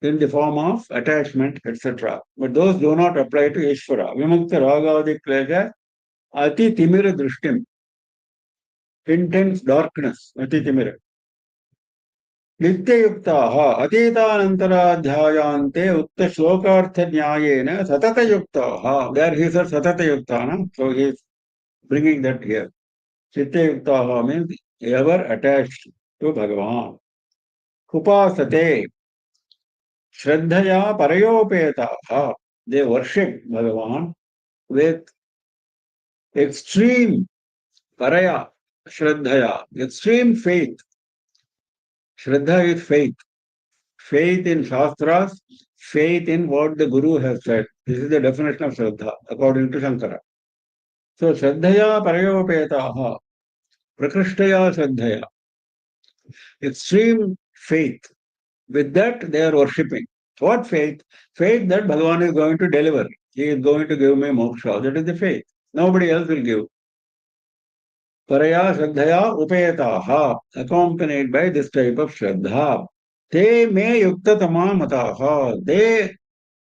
in the form of attachment, etc. But those do not apply to Ishvara. Vimukta Ragadi Klesha Ati Timira Drishtim, intense darkness, Ati Timira. नित्ययुक्ताः अतीतानन्तराध्यायान्ते उक्तश्लोकार्थन्यायेन सततयुक्ताः there he said सततयुक्ताः so he is bringing that here नित्ययुक्ताः means ever attached to Bhagavan उपासते श्रद्धया परयोपेताः they worship Bhagavan with extreme paraya श्रद्धया extreme faith Shraddha is faith. Faith in Shastras, faith in what the Guru has said. This is the definition of Shraddha, according to Shankara. So, Shraddhaya Parayopetaha, Prakrishtaya Shraddhaya. Extreme faith. With that, they are worshipping. What faith? Faith that Bhagavan is going to deliver. He is going to give me moksha. That is the faith. Nobody else will give. Paraya Shraddhaya Upayataha, accompanied by this type of Shraddha. Te me yuktatama mataha. They,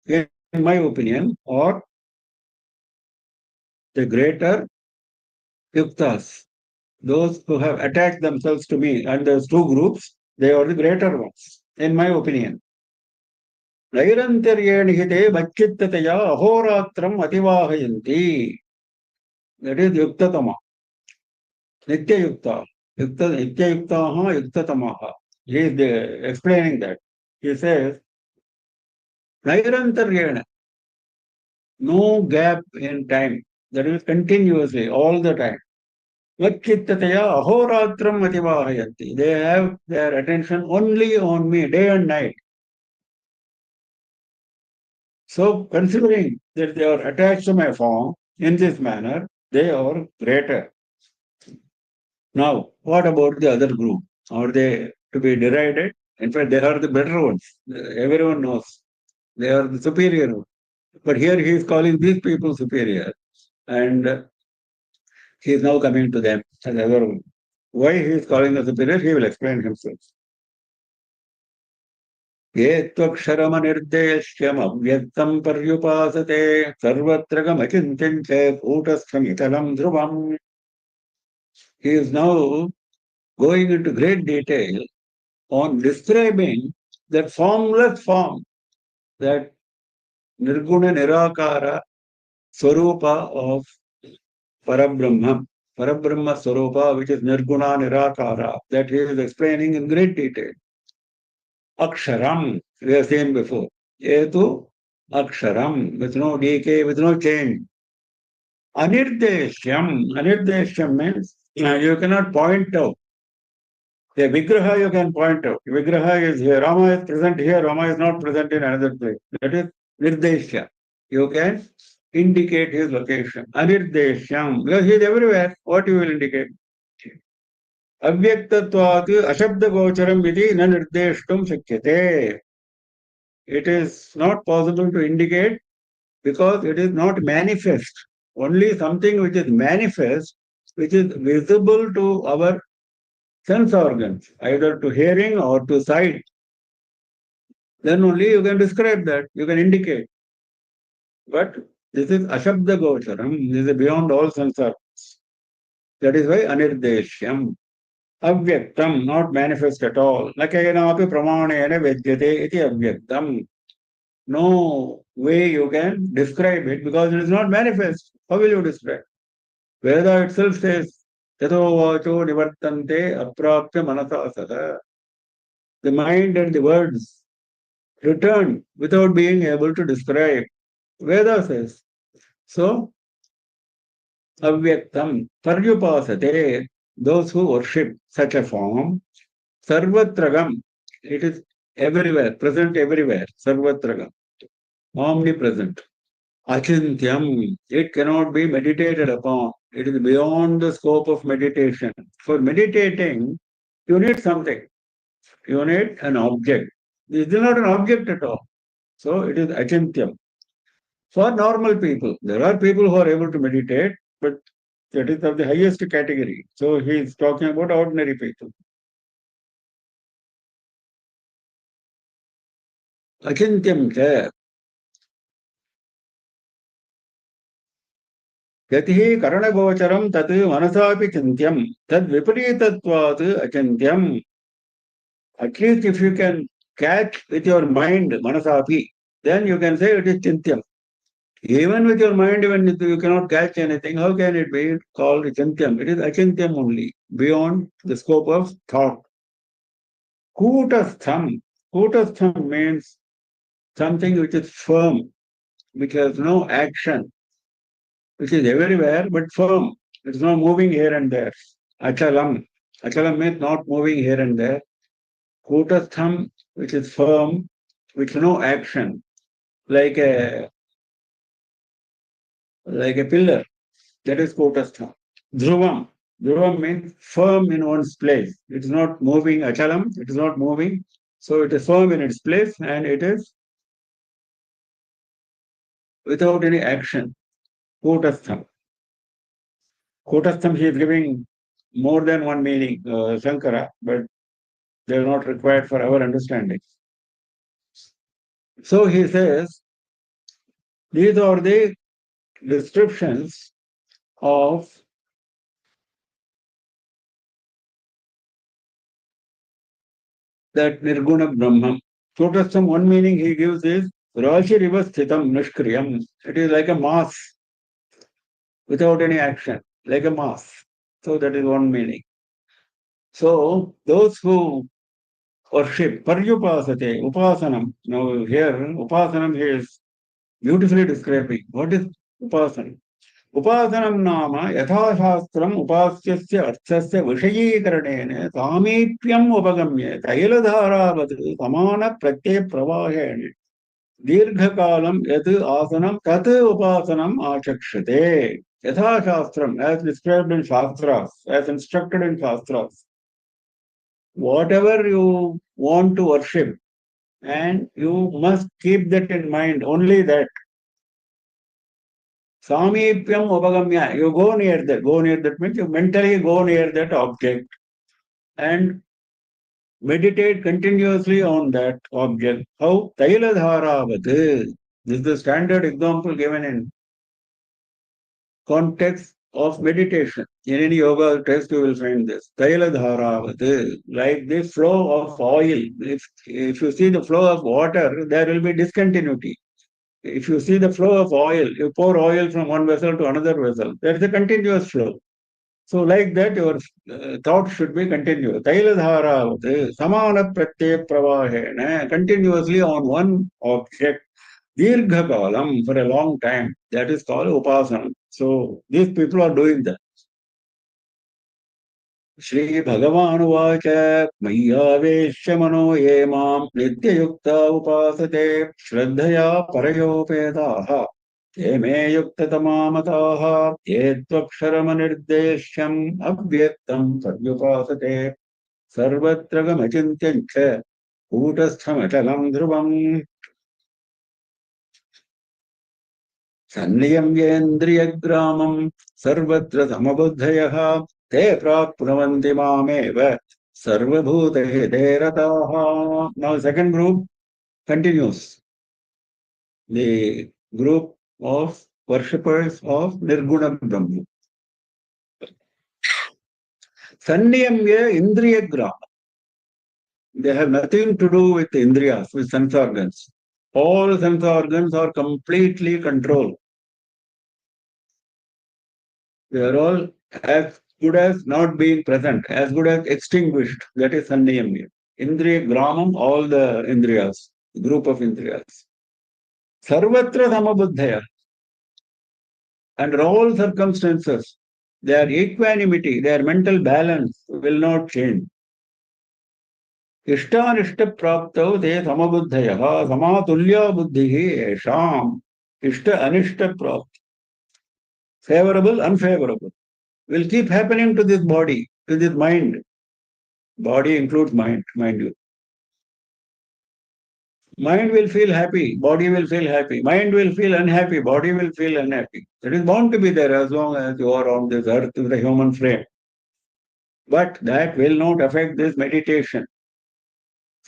in my opinion, are the greater yuktas. Those who have attached themselves to me, and those two groups, they are the greater ones, in my opinion. Nairantaryeni hite bachittataya ahoratram ativahayanti. That is yuktatama. Nityayukta. Nityayuktaha yuktatamaha. He is explaining that. He says, Nairantaryena. No gap in time. That is continuously, all the time. Vachittataya ahoratram ativahayanti. They have their attention only on me, day and night. So, considering that they are attached to my form in this manner, they are greater. Now, what about the other group? Are they to be derided? In fact, they are the better ones. Everyone knows. They are the superior ones. But here he is calling these people superior. And he is now coming to them as other one. Why he is calling them superior, he will explain himself. ये त्वक्षरमनिर्देश्यमव्यक्तं पर्युपासते सर्वत्र गमचिन्त्यं च कूटस्थमितलं ध्रुवम्. He is now going into great detail on describing that formless form, that nirguna nirakara swarupa of Parabrahma, Parabrahma swarupa, which is nirguna nirakara, that he is explaining in great detail. Aksharam, we have seen before. Etu Aksharam, with no decay, with no change. Anirdeshyam means you cannot point out. A Vigraha you can point out. Vigraha is here. Rama is present here. Rama is not present in another place. That is Nirdeshya. You can indicate his location. Anirdeshyam. Because he is everywhere. What you will indicate? Avyaktatvat ashabda gocharam iti na nirdeshtum shakyate. It is not possible to indicate because it is not manifest. Only something which is manifest, which is visible to our sense organs, either to hearing or to sight, then only you can describe that, you can indicate. But this is Ashabda Gocharam, this is beyond all sense organs. That is why Anirdeshyam. Avyaktam, not manifest at all. Nakayenapi pramanena vedyate iti avyaktam. No way you can describe it because it is not manifest. How will you describe? Veda itself says, Tato vacho nivartante aprapya manasa sada. The mind and the words return without being able to describe. Veda says. So, avyaktam, paryupasate, those who worship such a form, sarvatragam, it is everywhere, present everywhere, sarvatra, omnipresent. Achintyam, it cannot be meditated upon. It is beyond the scope of meditation. For meditating, you need something. You need an object. This is not an object at all. So it is achintyam. For normal people, there are people who are able to meditate, but that is of the highest category. So he is talking about ordinary people. Achintyam cha yatihi karanagocharam tat manasapi chintyam tad viparithatvat achintyam. At least if you can catch with your mind manasapi, then you can say it is chintyam. Even with your mind, even if you cannot catch anything, how can it be called chintyam? It is achintyam only, beyond the scope of thought. Kutastham. Kutastham means something which is firm, which has no action, which is everywhere but firm. It's not moving here and there. Achalam. Achalam means not moving here and there. Kutastham, which is firm, with no action, like a pillar. That is Kutastham. Dhruvam. Dhruvam means firm in one's place. It is not moving. Achalam, it is not moving. So it is firm in its place and it is without any action. Kutastham. Kutastham, he is giving more than one meaning, Shankara, but they are not required for our understanding. So he says, these are the descriptions of that Nirguna Brahman. Kutastham, one meaning he gives is Rashi Riva Sthitam Nishkriyam. It is like a mass without any action, like a mass. So that is one meaning. So those who worship, Paryupasate, Upasanam. Now here, Upasanam he is beautifully describing. What is Upasanam? Upasanam nama yathashastram upasyasya arthasya vishayikaranena samipyam upagamya tailadharavat samana pratyay pravahena dirghakalam yat asanam tat upasanam achakshate. Yathashastram, as described in Shastras, as instructed in Shastras. Whatever you want to worship, and you must keep that in mind, only that. Samipyam upagamya, you go near that. Go near that means you mentally go near that object and meditate continuously on that object. How? Tailadharavat. This is the standard example given in context of meditation. In any yoga text, you will find this. Tailadharavat, like the flow of oil. If you see the flow of water, there will be discontinuity. If you see the flow of oil, you pour oil from one vessel to another vessel. There is a continuous flow. So like that, your thought should be continuous. Tailadharavat, samana pratyay pravahena, continuously on one object. Dirghakalam, for a long time. That is called upasana. So these people are doing that. Shri Bhagavan Vacha Mayyavesh Mano Ye Mam Nityayukta Upasate Shraddhaya Parayopetaha Te Me Yukta Tamamataha Ye Tvaksharamanirdeshyam Abhyaktam Paryupasate Sarvatragam Achintyancha Kutastham Achalam Dhruvam Sanniyamyendriyagramam sarvatra samabuddhayah te prapnavandi mameva sarvabhutahite rataha. Now second group continues. The group of worshippers of Nirguna Brahma. Sanniyamya indriyagrama. They have nothing to do with indriyas, with sense organs. All sense organs are completely controlled. They are all as good as not being present, as good as extinguished. That is Sanniyamya. Indriya Gramam, all the Indriyas, group of Indriyas. Sarvatra Samabuddhaya. Under all circumstances, their equanimity, their mental balance will not change. इष्टानिष्टप्राप्तौ ते समबुद्धयः समातुल्या बुद्धिः येषाम् इष्ट अनिष्टप्राप्ति favorable unfavorable will keep happening to this body, to this mind. Body includes mind, mind you. Mind will feel happy, body will feel happy. Mind will feel unhappy, body will feel unhappy. That is bound to be there as long as you are on this earth with a human frame. But that will not affect this meditation.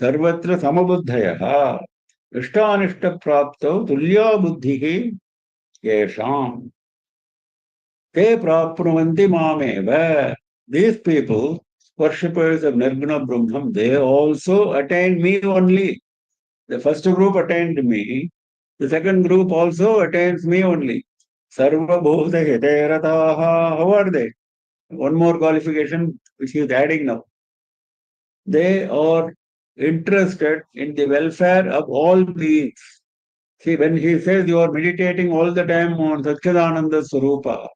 Sarvatra samabuddhayah ishtanishta tulya buddhihi yesham te prapnuvanti mameva. These people, worshippers of Nirguna Brahman, they also attain me only. The first group attained me. The second group also attains me only. Sarva Bhuta Hitairataha. How are they? One more qualification which he is adding now. They are interested in the welfare of all beings. See, when he says you are meditating all the time on Satchidananda Swarupa,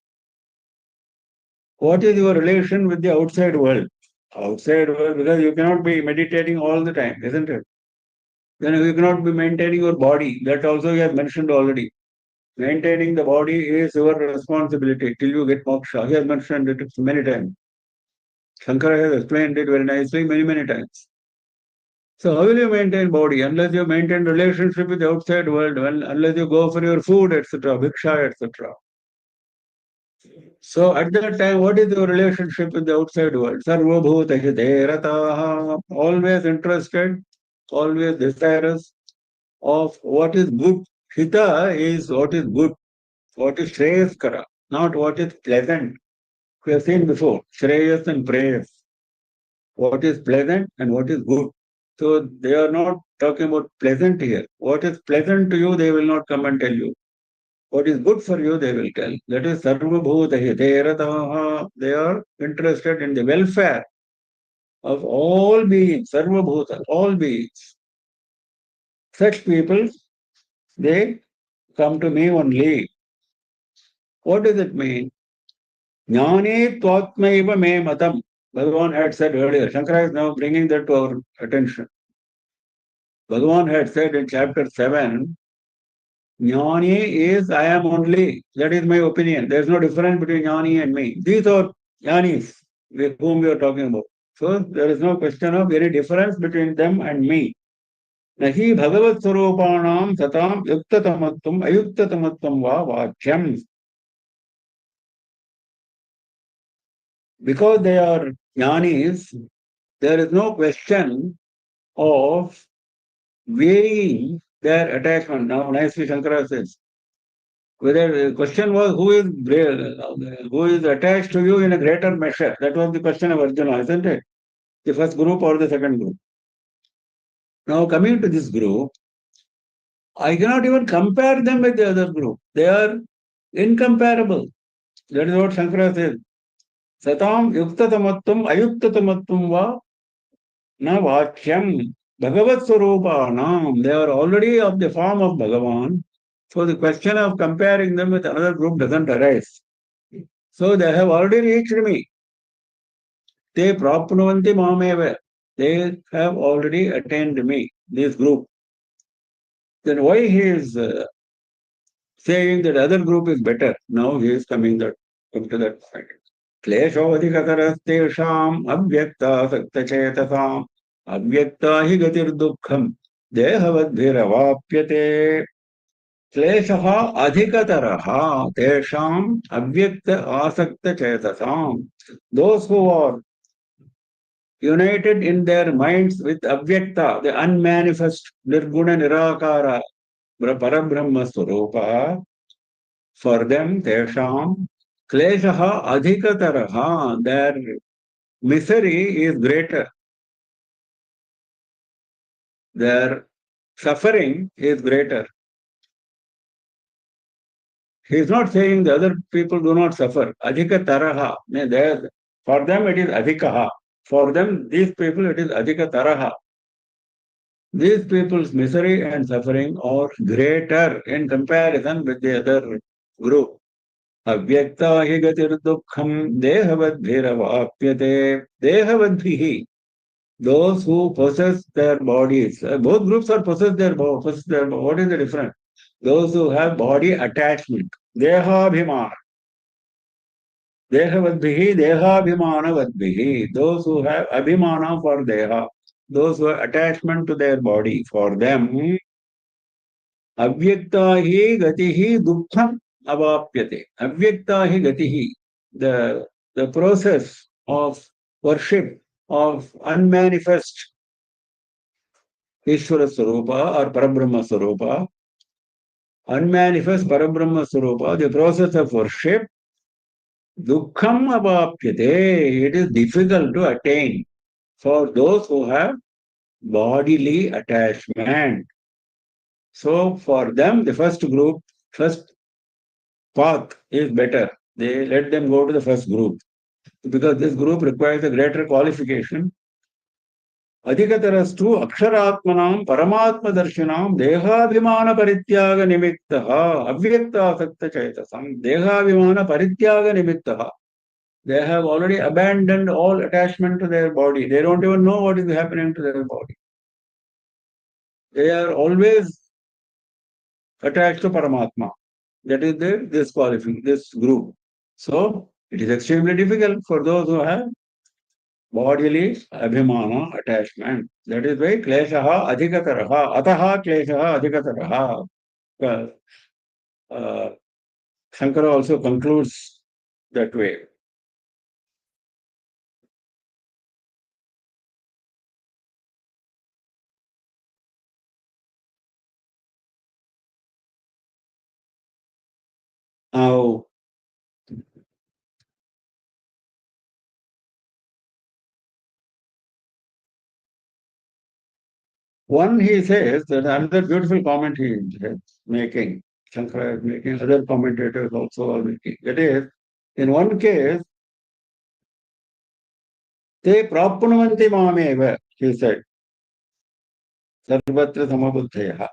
what is your relation with the outside world? Outside world, because you cannot be meditating all the time, isn't it? Then you cannot be maintaining your body. That also he has mentioned already. Maintaining the body is your responsibility till you get moksha. He has mentioned it many times. Shankara has explained it very nicely many, many times. So how will you maintain body unless you maintain relationship with the outside world, unless you go for your food, etc., bhiksha, etc. So at that time, what is your relationship with the outside world? Sarva bhuta hidayarataha, always interested, always desirous of what is good. Hita is what is good, what is shreyas not what is pleasant. We have seen before, shreyas and preyas. What is pleasant and what is good. So they are not talking about pleasant here. What is pleasant to you, they will not come and tell you. What is good for you, they will tell. That is sarva bhuta hidayarataha. They are interested in the welfare of all beings, sarva bhuta, all beings. Such people, they come to me only. What does it mean? Jnani twatmaiva me matam. Bhagavan had said earlier. Shankara is now bringing that to our attention. Bhagavan had said in chapter 7, Jnani is I am only. That is my opinion. There is no difference between Jnani and me. These are Jnanis with whom we are talking about. So there is no question of any difference between them and me. Nahi Bhagavat Swarupanam Satam Yuktatamatvam Ayuktatamatvam Va Vachyam. Because they are jnanis, there is no question of weighing their attachment. Now, nicely Shankara says, whether the question was who is attached to you in a greater measure. That was the question of Arjuna, isn't it? The first group or the second group. Now, coming to this group, I cannot even compare them with the other group. They are incomparable. That is what Shankara says. Satam yuktatamatvam ayuktatamatvam va na vachyam bhagavat swarupanam. They are already of the form of Bhagavan. So the question of comparing them with another group doesn't arise. So they have already reached me. Te prapnuvanti mameva. They have already attained me, this group. Then why he is saying that other group is better? Now he is coming to that point. क्लेशोऽधिकतरस्तेषाम् अव्यक्तासक्तचेतसाम् अव्यक्ता हि गतिर्दुःखम् देहवद्भिरवाप्यते क्लेशः अधिकतरः तेषाम् अव्यक्त आसक्तचेतसाम्. Those who are united in their minds with avyakta, the unmanifest nirguna nirakara parabrahma swarupa, for them tesham kleshaha adhikataraha, their misery is greater, their suffering is greater. He is not saying the other people do not suffer. Adhikataraha, for them it is adhikaha. For them, these people, it is adhikataraha. These people's misery and suffering are greater in comparison with the other group. Avyakta hi gatir dukkham dehavadbhiravapyate. Dehavadbhihi. those who possess their bodies. Both groups are possess their body. What is the difference? Those who have body attachment. Dehabhimana. Dehavadbihi, Dehabhimanavadbihi. Those who have abhimana for Deha. Those who have attachment to their body. For them, avyakta hi gatihi dukkham avapyate. Avyakta hi gatihi. The process of worship of unmanifest Ishvara Swarupa or Parabrahma Swarupa, unmanifest Parabrahma Swarupa, the process of worship, Dukkham Avapyate, it is difficult to attain for those who have bodily attachment. So for them, the first group, first path is better. They let them go to the first group because this group requires a greater qualification. अधिकतरस्तु अक्षरात्मनां परमात्मदर्शिनां देहाभिमानपरित्यागनिमित्तः अव्यक्तासक्तचेतसं देहाभिमानपरित्यागनिमित्तः. They have already abandoned all attachment to their body. They don't even know what is happening to their body. They are always attached to Paramatma. That is the disqualifying, this group. So it is extremely difficult for those who have bodily abhimana attachment. That is why kleshaha adhikataraha, ataha kleshaha adhikataraha. Shankara also concludes that way. Now, one he says that another beautiful comment he is making, Shankara is making, other commentators also are making. That is, in one case, te prapnuvanti mameva, he said, sarvatra samabuddhaya.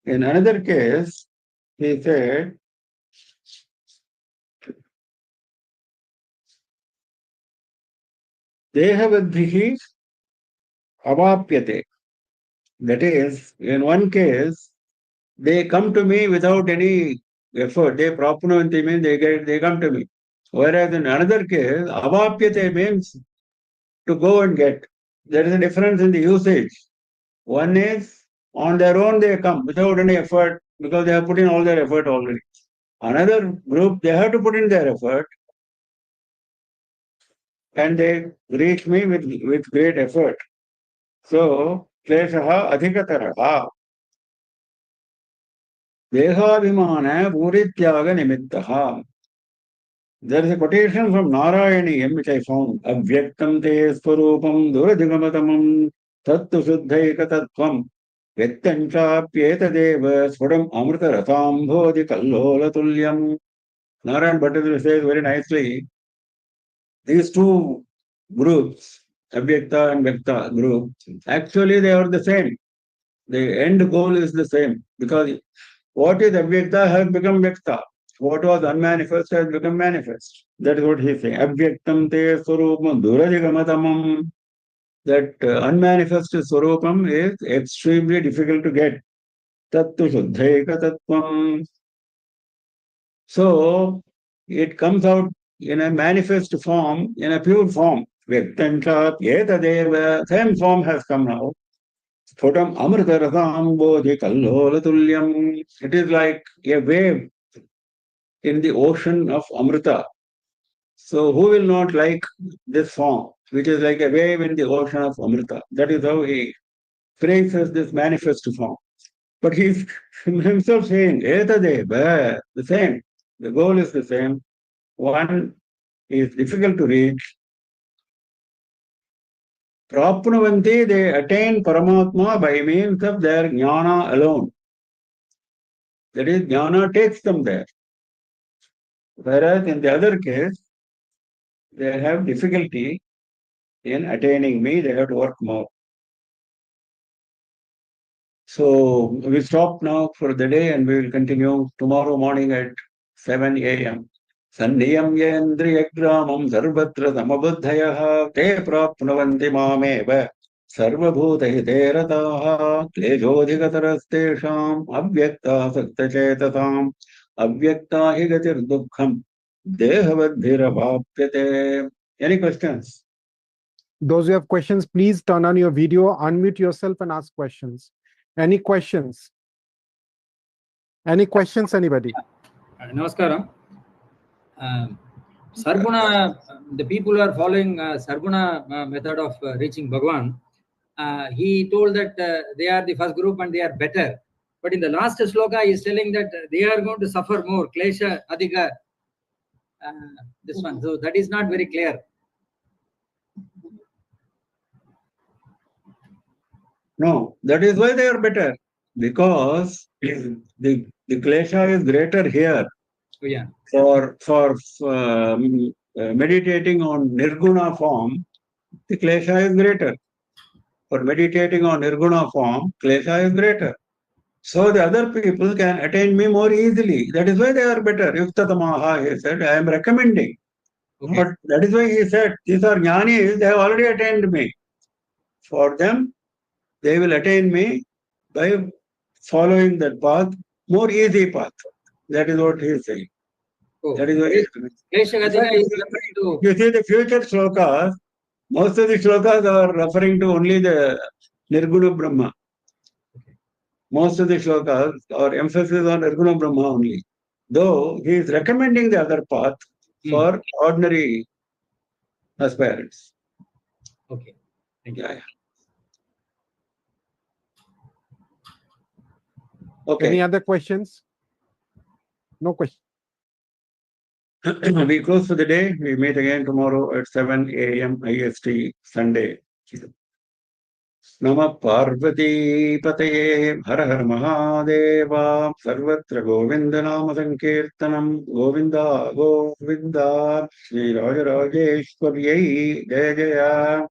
In another case, he said, dehavadhihi avapyate. That is, in one case, they come to me without any effort. They prapnuvanti means they come to me. Whereas in another case, avapyate means to go and get. There is a difference in the usage. One is on their own they come without any effort because they have put in all their effort already. Another group, they have to put in their effort and they reach me with great effort. So, kleshaha adhikataraha. Dehabhimana purityaga nimittaha. There is a quotation from Narayani, which I found. Avyaktam te swarupam duradhigamatamam tattu shuddhaika tattvam vyaktanchapyetadeva sfuram amrita rathambodhi kallola tulyam. Narayan Bhattacharya says very nicely, these two groups, Avyakta and Vyakta group, actually they are the same. The end goal is the same because what is Avyakta has become Vyakta. What was unmanifest has become manifest. That is what he is saying. Avyaktam te swarupam duradhigamatamam. That unmanifest swarupam is extremely difficult to get. Tattu shuddhaika tattvam. So it comes out in a manifest form, in a pure form. Vyaktancha yetadeva. Same form has come now. Photam amritarasam bodhi kallola tulyam. It is like a wave in the ocean of Amrita. So who will not like this form, which is like a wave in the ocean of Amrita? That is how he praises this manifest form. But he's himself saying, Etadeva, the same. The goal is the same. One is difficult to reach. Prapnuvanti, they attain Paramatma by means of their jnana alone. That is, jnana takes them there. Whereas in the other case, they have difficulty in attaining me, they have to work more. So we stop now for the day and we will continue tomorrow morning at 7 a.m. सन्नियम्येन्द्रियग्रामं सर्वत्र समबुद्धयः ते प्राप्नुवन्ति मामेव सर्वभूतहिते रताः क्लेशोऽधिकतरस्तेषाम् अव्यक्तासक्तचेतसाम् अव्यक्ता हि गतिर्दुःखम् देहवद्भिरवाप्यते. Any questions? Those who have questions, please turn on your video, unmute yourself and ask questions. Any questions? Any questions, anybody? Namaskaram. Sarguna, the people who are following Sarguna method of reaching Bhagavan, he told that they are the first group and they are better. But in the last sloka, he is telling that they are going to suffer more. Klesha, Adhika, this one. So that is not very clear. No, that is why they are better. Because the klesha is greater here. Oh, yeah. For meditating on nirguna form, the klesha is greater. For meditating on nirguna form, klesha is greater. So the other people can attain me more easily. That is why they are better. Yuktatamaha, he said, I am recommending. Okay. But that is why he said, these are jnanis, they have already attained me. For them, they will attain me by following that path, more easy path. That is what he is saying. Oh. That is what he is saying. You see the future shlokas, most of the shlokas are referring to only the Nirguna Brahma. Most of the shlokas are emphasis on Nirguna Brahma only. Though he is recommending the other path for ordinary aspirants. Okay. Thank you. Yeah. Okay. Any other questions? No question. We close for the day. We meet again tomorrow at 7 AM IST Sunday. Namah Parvati Pataye Har Har Mahadeva Sarvatra Govinda Nama Sankirtanam Govinda Govinda Shri Rajarajeshwariyai Jaya Jaya.